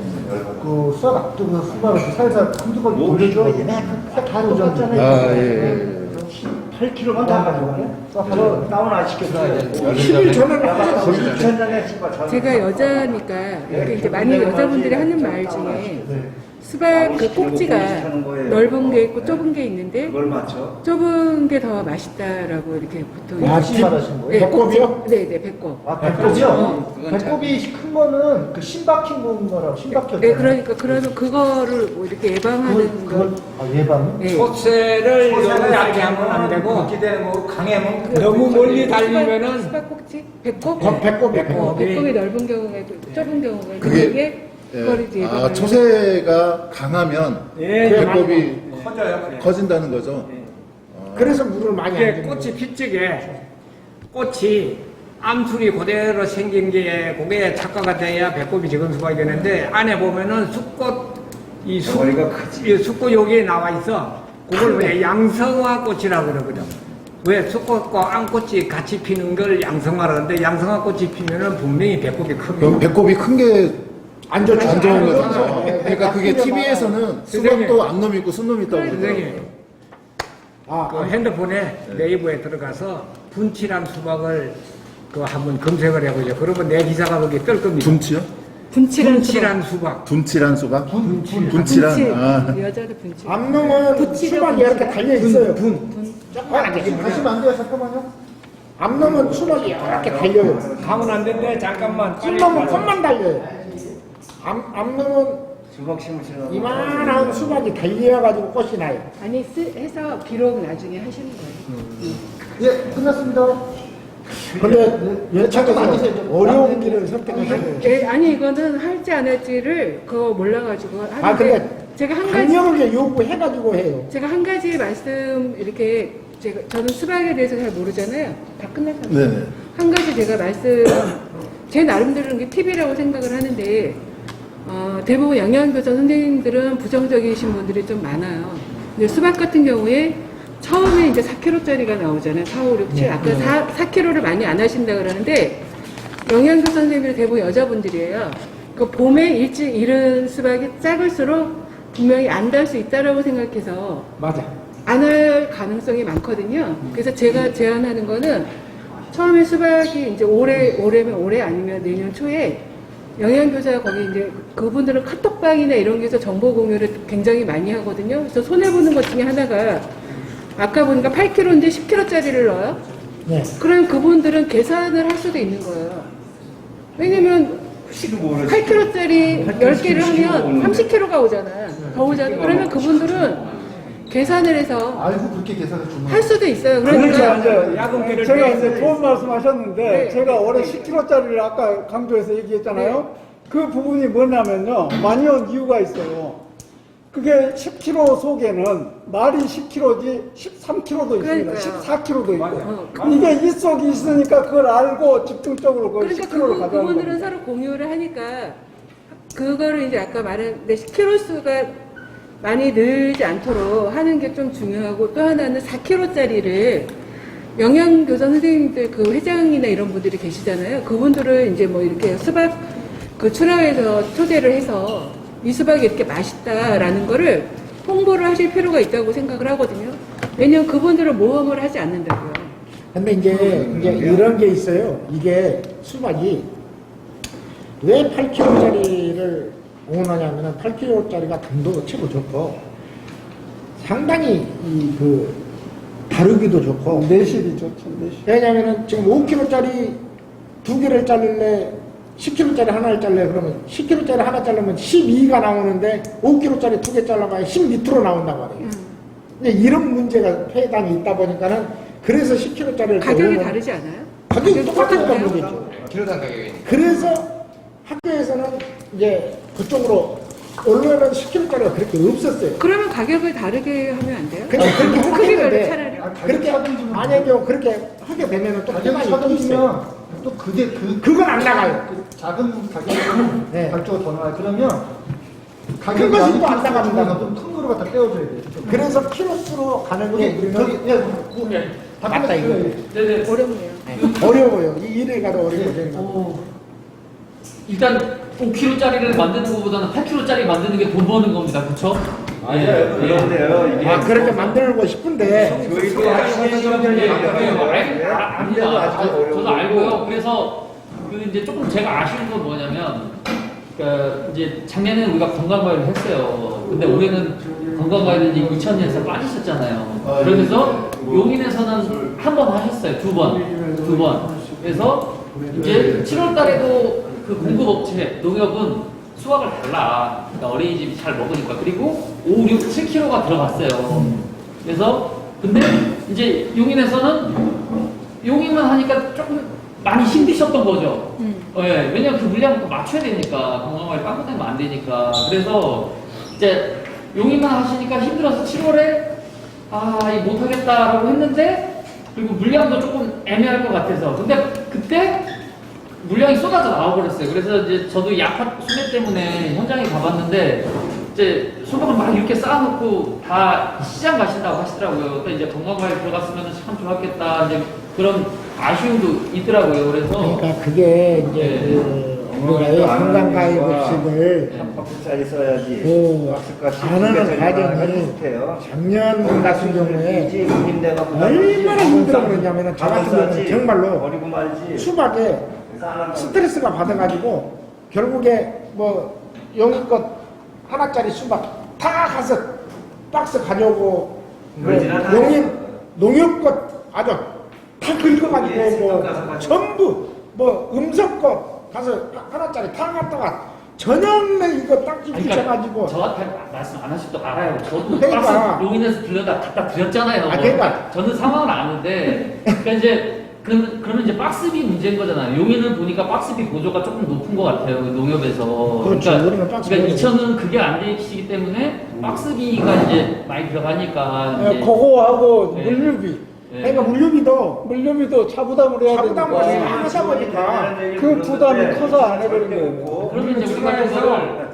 Speaker 2: 그 수확 앞두고 수박을 살살 한두 번 돌려줘야 되네. 하루 전에.
Speaker 8: 아 예.
Speaker 2: 8kg만 다 가져가네.
Speaker 10: 저 다운 안 시켜줘야 돼.
Speaker 4: 10일 전에는 하죠.
Speaker 10: 2천 전에
Speaker 9: 제가 여자니까 이렇게 이제 많은 여자분들이 하는 말 중에 수박 그 꼭지가 넓은 게 있고 좁은 게 있는데
Speaker 10: 그걸 맞춰.
Speaker 9: 좁은 게 더 맛있다라고 이렇게 보통
Speaker 2: 꼭지 말하시는 거예요?
Speaker 4: 배꼽이요?
Speaker 9: 네네 배꼽.
Speaker 2: 아, 배꼽이요? 배꼽이 큰 거는 그 신박힌 거라고 신박혔.
Speaker 9: 네 그러니까 그러면 그거를 뭐 이렇게 예방하는
Speaker 2: 그걸 예방.
Speaker 9: 네.
Speaker 3: 소세를 너무 얕게 하면 안 되고 그렇게 되는 거 강하면 너무 멀리 달리면은
Speaker 9: 수박 꼭지 배꼽
Speaker 4: 배꼽이
Speaker 9: 배꼽이 넓은 경우에 좁은 경우에
Speaker 8: 그게
Speaker 9: 그걸 이제 예방을
Speaker 8: 초세가 강하면 배꼽이
Speaker 3: 커져요.
Speaker 8: 커진다는 거죠.
Speaker 4: 그래서 물을 많이 안
Speaker 3: 이게
Speaker 4: 주는
Speaker 3: 꽃이 피쪽에 꽃이 암술이 그대로 생긴 게 그게 착화가 돼야 배꼽이 적은 수박이 되는데 안에 보면은 숫꽃 이 숫꽃 여기에 나와 있어. 그걸 왜 양성화 꽃이라고 그러거든. 왜 숫꽃과 암꽃이 같이 피는 걸 양성화라는데 양성화 꽃이 피면은 분명히 배꼽이
Speaker 8: 그럼
Speaker 3: 크고
Speaker 8: 배꼽이 큰 게
Speaker 4: 안 좋죠.
Speaker 8: 안 좋은
Speaker 4: 안
Speaker 8: 거잖아요.
Speaker 4: 좋죠.
Speaker 8: 그러니까 그게 TV에서는 수박도 암놈이 있고 순놈이 있다고 그러더라고요.
Speaker 3: 선생님 그 핸드폰에 네이버에 들어가서 분칠한 수박을 그 한번 검색을 해보죠. 그러면 내 기사가 거기 뜰 겁니다.
Speaker 8: 분치요?
Speaker 3: 분칠한 수박.
Speaker 8: 분칠한 수박?
Speaker 9: 분칠
Speaker 8: 분칠한. 아.
Speaker 9: 여자도 분칠
Speaker 4: 암놈은
Speaker 9: 부치죠,
Speaker 4: 수박이 이렇게
Speaker 9: 부치.
Speaker 4: 달려 있어요.
Speaker 2: 조금만 하시면 안 돼요. 잠깐만요.
Speaker 4: 암놈은 수박이 이렇게 달려요.
Speaker 3: 가면 안 된대. 잠깐만.
Speaker 4: 흰놈은 콩만 달려요. 암놈은
Speaker 10: 수박 심으시는
Speaker 4: 이만한 수박이 달려가지고 꽃이 나요.
Speaker 9: 아니 해서 비록 나중에 하시는 거예요.
Speaker 2: 예, 끝났습니다.
Speaker 4: 근데 예차가 어려운 길을 선택하신 거예요.
Speaker 9: 예, 아니 이거는 할지 안 할지를 그거 몰라가지고 하는데
Speaker 4: 아, 근데
Speaker 9: 제가 한 가지
Speaker 4: 강력하게 요구해가지고 해요.
Speaker 9: 제가 한 가지 말씀 이렇게 저는 수박에 대해서 잘 모르잖아요. 다 끝났잖아요.
Speaker 8: 네네.
Speaker 9: 한 가지 제가 말씀 제 나름대로 게 팁이라고 생각을 하는데 대부분 영양교사 선생님들은 부정적이신 분들이 좀 많아요. 근데 수박 같은 경우에 처음에 이제 4kg짜리가 나오잖아요. 4, 5, 6, 7. 아까 4kg를 많이 안 하신다 그러는데 영양교사 선생님들이 대부분 여자분들이에요. 그 봄에 일찍 이른 수박이 작을수록 분명히 안 달 수 있다라고 생각해서
Speaker 4: 맞아.
Speaker 9: 안 할 가능성이 많거든요. 그래서 제가 제안하는 거는 처음에 수박이 이제 올해면 올해 아니면 내년 초에 영양교사가 거기 이제 그분들은 카톡방이나 이런 데서 정보 공유를 굉장히 많이 하거든요. 그래서 손해보는 것 중에 하나가 아까 보니까 8kg인데 10kg짜리를 넣어요.
Speaker 4: 네.
Speaker 9: 그럼 그분들은 계산을 할 수도 있는 거예요. 왜냐면 8kg짜리 10개를 하면 30kg가 오잖아요. 더 오잖아요. 그러면 그분들은 계산을 해서
Speaker 2: 알고 그렇게 계산을 주면
Speaker 9: 할 수도 있어요.
Speaker 7: 그렇죠.
Speaker 9: 그러니까
Speaker 7: 이제
Speaker 3: 야근비를
Speaker 7: 제가
Speaker 3: 빼야
Speaker 7: 이제
Speaker 3: 돼.
Speaker 7: 좋은 말씀하셨는데
Speaker 9: 네.
Speaker 7: 제가 올해 10kg짜리를 아까 강조해서 얘기했잖아요. 그 부분이 뭐냐면요. 많이 온 이유가 있어요. 그게 10kg 속에는 말이 10kg지 13kg도 있습니다.
Speaker 9: 그러니까요.
Speaker 7: 14kg도 있고.
Speaker 9: 어,
Speaker 7: 이게 이 속이 있으니까 그걸 알고 집중적으로 그걸
Speaker 9: 그러니까
Speaker 7: 10kg를 가져가는
Speaker 9: 그분들은
Speaker 7: 겁니다.
Speaker 9: 서로 공유를 하니까 그거를 이제 아까 말한 내 10kg 수가 많이 늘지 않도록 하는 게 좀 중요하고 또 하나는 4kg짜리를 영양교사 선생님들 그 회장이나 이런 분들이 계시잖아요. 그분들은 이제 뭐 이렇게 수박 그 출하에서 초대를 해서 이 수박이 이렇게 맛있다라는 거를 홍보를 하실 필요가 있다고 생각을 하거든요. 왜냐면 그분들은 모험을 하지 않는다고요.
Speaker 4: 근데 이제 이런 게 있어요. 이게 수박이 왜 8kg짜리를 원하냐면은 8kg짜리가 당도도 최고 좋고 상당히 그 다루기도 좋고
Speaker 7: 내실이 좋죠. 내실.
Speaker 4: 왜냐면은 지금 5kg짜리 두 개를 자를래 10kg짜리 하나를 잘래 그러면 10kg짜리 하나 자르면 12가 나오는데 5kg짜리 두 개 잘라봐야 10 밑으로 나온단 말이에요. 근데 이런 문제가 폐단이 있다 보니까는 그래서 10kg짜리를
Speaker 9: 가격이 다르지 않아요?
Speaker 4: 가격이 똑같으니까
Speaker 9: 똑같아요?
Speaker 4: 문제죠.
Speaker 3: 키로당 가격이.
Speaker 4: 그래서 학교에서는 이제 그쪽으로 원래는 10kg짜리가 그렇게 없었어요.
Speaker 9: 그러면 가격을 다르게 하면 안 돼요?
Speaker 4: 그냥 그렇게
Speaker 9: 크기별로
Speaker 4: 하겠는데
Speaker 9: 차라리.
Speaker 4: 그렇게 만약에 그렇게 하게 되면은 또
Speaker 2: 가격이
Speaker 4: 폐단이 또 있어요.
Speaker 2: 차등이면 또
Speaker 4: 그건 안 나가요.
Speaker 2: 그 작은 가격은
Speaker 4: 네.
Speaker 2: 발주가 더 나와요. 그러면
Speaker 4: 큰 것이 또안 나갑니다.
Speaker 2: 큰 거로 갖다 떼어줘야 돼요.
Speaker 4: 그래서 키로수로 가는 게
Speaker 2: 저기
Speaker 4: 우리는
Speaker 2: 예,
Speaker 4: 맞다 이거.
Speaker 1: 네네.
Speaker 9: 어렵네요.
Speaker 4: 어려워요. 이 일을 가도 어렵고 되는 거.
Speaker 1: 일단 5kg짜리를 만드는 것보다는 8kg짜리 만드는 게 돈 버는 겁니다. 그렇죠?
Speaker 10: 맞아요. 그런데요. 이게
Speaker 4: 아 그렇게 만들고 싶은데
Speaker 10: 저희도 하시는 분들이
Speaker 1: 압니다. 저도 알고요. 그래서 그 이제 조금 제가 아쉬운 건 뭐냐면, 그러니까 이제 작년에는 우리가 건강과외를 했어요. 근데 올해는 건강과외를 이제 2000년에서 빠지셨잖아요. 그래서 용인에서는 한 번 하셨어요. 두 번. 그래서 이제 7월달에도 그 공급업체 농협은 수확을 달라. 그러니까 어린이집이 잘 먹으니까. 그리고 5, 6, 7kg가 들어갔어요. 그래서 근데 이제 용인에서는 용인만 하니까 조금 많이 힘드셨던 거죠. 예, 왜냐면 그 물량을 또 맞춰야 되니까 건강관리 빵꾸되면 안 되니까. 그래서 이제 용인만 하시니까 힘들어서 7월에 이거 못하겠다라고 했는데 그리고 물량도 조금 애매할 것 같아서 근데 그때 물량이 쏟아져 나와버렸어요. 그래서 이제 저도 약파 수매 때문에 현장에 가봤는데 이제 수박을 막 이렇게 쌓아놓고 다 시장 가신다고 하시더라고요. 또 이제 건강관리 들어갔으면 참 좋았겠다. 이제 그런 아쉬움도 있더라고요. 그래서
Speaker 4: 그러니까 그게 이제
Speaker 1: 네.
Speaker 4: 그 우리가 왜 건강가입급식을
Speaker 10: 값비싸게 써야지.
Speaker 4: 그
Speaker 10: 박스값이
Speaker 4: 안하는 과정이 작년 같은 경우에 얼마나 힘들어 그러냐면은 저 같은 경우는 정말로
Speaker 10: 버리고 말지.
Speaker 4: 수박에 스트레스가 받아가지고 결국에 뭐 용의껏 하나짜리 수박 다 가서 박스 가져오고 뭐 농협껏 아주 다 긁어가지고 뭐 전부 뭐 음성껏 가서 하나짜리 다 갖다가 저녁에 이거 딱지 붙여가지고
Speaker 1: 저한테 말씀 안 하셔도 알아요. 저도
Speaker 4: 그러니까.
Speaker 1: 박스 용인에서 들려다 갖다 드렸잖아요.
Speaker 4: 그러니까.
Speaker 1: 저는 상황을 아는데 그러니까 이제 그러면 이제 박스비 문제인 거잖아요. 용인은 보니까 박스비 보조가 조금 높은 것 같아요. 농협에서.
Speaker 4: 그렇죠. 우리는 박스비
Speaker 1: 그러니까 2천은 그게 안 되시기 때문에 박스비가 이제 많이 들어가니까 이제
Speaker 7: 그거하고
Speaker 1: 네.
Speaker 7: 물류비.
Speaker 1: 네.
Speaker 4: 그러니까 물류비도
Speaker 7: 차부담을 해야
Speaker 4: 차부담을
Speaker 7: 되니까
Speaker 4: 하다 보니까
Speaker 7: 그 부담이 커서 안 해버리는
Speaker 1: 그러면 이제 우리가 그거를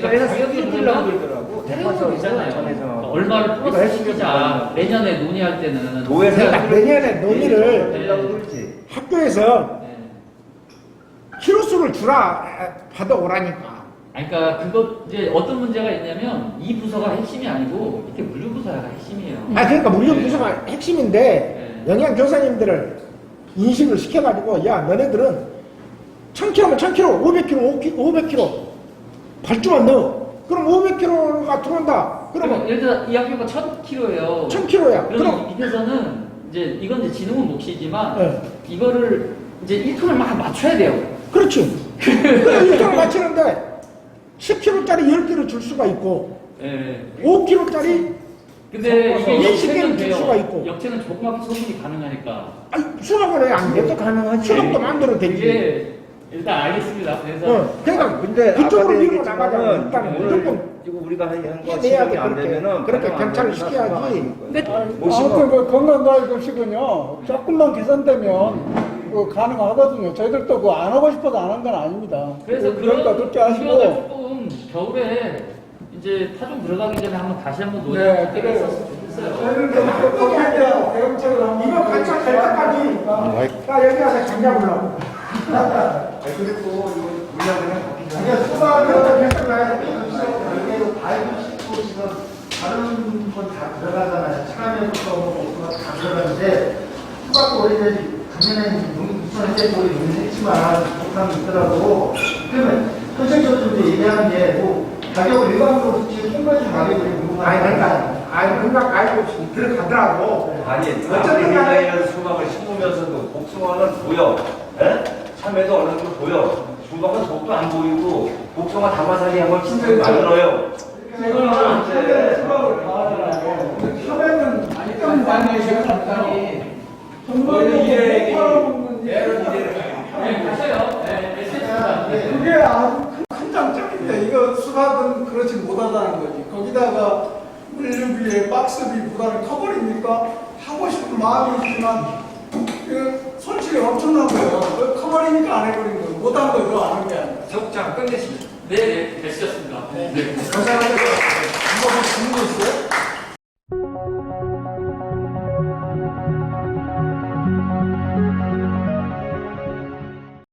Speaker 10: 그래서
Speaker 1: 가격이
Speaker 10: 스킵이라고
Speaker 1: 그러면
Speaker 10: 그러더라고.
Speaker 1: 태우고 있잖아요. 얼마를 플러스 시키자. 내년에 논의할 때는
Speaker 10: 도에서
Speaker 4: 그러니까 내년에 논의를
Speaker 10: 그러지.
Speaker 4: 학교에서
Speaker 1: 네.
Speaker 4: 키로수를 주라 받아오라니까.
Speaker 1: 아니, 그러니까 그거 이제 어떤 문제가 있냐면 이 부서가 핵심이 아니고 밑에 물류 부서가 핵심이에요.
Speaker 4: 그러니까 물류부서가 핵심인데 영양교사님들을 인식을 시켜가지고 야 너네들은 1000kg면 1000kg, 500kg, 500kg 발주만 넣어. 그럼 500kg가 들어온다. 그러면
Speaker 1: 예를 들어 이 학교가 1000kg예요.
Speaker 4: 1000kg야.
Speaker 1: 그럼
Speaker 4: 그럼
Speaker 1: 밑에서는 이제 이건 이제 지능은 몫이지만
Speaker 4: 네.
Speaker 1: 이거를 이제 1톤을 막 맞춰야 돼요.
Speaker 4: 그렇지. 그럼 1톤을 맞추는데 10kg짜리 10개를 줄 수가 있고
Speaker 1: 예.
Speaker 4: 5kg짜리
Speaker 1: 근데 이게
Speaker 4: 일식계는
Speaker 1: 역체는
Speaker 4: 줄 수가
Speaker 1: 돼요.
Speaker 4: 있고.
Speaker 1: 역체는 조그맣게 소분이 가능하니까.
Speaker 4: 아니, 수박을 왜 안 돼? 가능하지. 수박도 만들어 되지.
Speaker 1: 이게 일단 알겠습니다. 그래서
Speaker 4: 그러니까
Speaker 10: 근데
Speaker 4: 그쪽으로
Speaker 10: 아까
Speaker 4: 밀고 나가자면 일단
Speaker 10: 오늘
Speaker 4: 무조건
Speaker 10: 지금 우리가 한거
Speaker 4: 해내야 돼.
Speaker 10: 지적이 안
Speaker 4: 그렇게
Speaker 10: 되면은
Speaker 4: 그렇게
Speaker 10: 가능 안
Speaker 4: 경찰을
Speaker 10: 되면
Speaker 4: 시켜야지.
Speaker 10: 수박 아닌 거예요.
Speaker 9: 근데
Speaker 7: 아무튼 그 건강가입급식은요 조금만 개선되면 그 가능하거든요. 저희들도 그 안 하고 싶어서 안 한 건 아닙니다.
Speaker 1: 그래서
Speaker 7: 그러니까
Speaker 1: 그런
Speaker 7: 그렇게
Speaker 1: 우려가
Speaker 7: 하시고
Speaker 1: 조금 겨울에 이제 타종 들어가기 전에 한번 다시 한번
Speaker 7: 네,
Speaker 1: 논의할 때가
Speaker 7: 그래요.
Speaker 1: 있었으면 좋겠어요.
Speaker 7: 저희들도 거기에 대한 대응책을 한번
Speaker 4: 이거 관찰 될 때까지 나 여기 와서 장 잡으려고.
Speaker 10: 그리고 이거 우리가 그냥 바뀌지
Speaker 2: 아니야, 수박은 여기에도 바이브 씻고 지금 다른 건 다 들어가잖아요. 차가면부터 뭐 다 들어가는데 수박도 원래 작년에 무슨 우리 논의했지만 독감이 있더라고. 그러면 현실적으로 얘기하는 게뭐 가격을 일반적으로 지금 통과해준 가격이 궁금하다.
Speaker 4: 아니 그러니까 가입 들어가더라고.
Speaker 10: 아니,
Speaker 4: 어쨌든 간에
Speaker 10: 아프리카에 수박을 심으면서도 복숭아는 보여. 예? 참외도 어느 정도 보여. 수박은 속도 안 보이고 복숭아 담아살이 한걸 진짜 만들어요.
Speaker 7: 지금 수박을 다 하잖아요. 근데 처음에는 좀 많이 시작했다니 정말로
Speaker 1: 네,
Speaker 7: 네,
Speaker 1: 가세요. 네, 됐습니다.
Speaker 7: 그게 아주 큰 장점인데 이거 수박은 그렇지 못하다는 거지. 거기다가 물류비에 박스비 부담을 커버립니까? 하고 싶은 마음이 있지만 그 손실이 엄청난 거예요. 그 커버리니까 안 해버린 거예요. 못한 거죠. 안 한 게 아니라.
Speaker 3: 적장 끝내십니다.
Speaker 1: 네, 네, 되셨습니다. 네.
Speaker 7: 감사합니다. 이거 뭐 질문 있어요?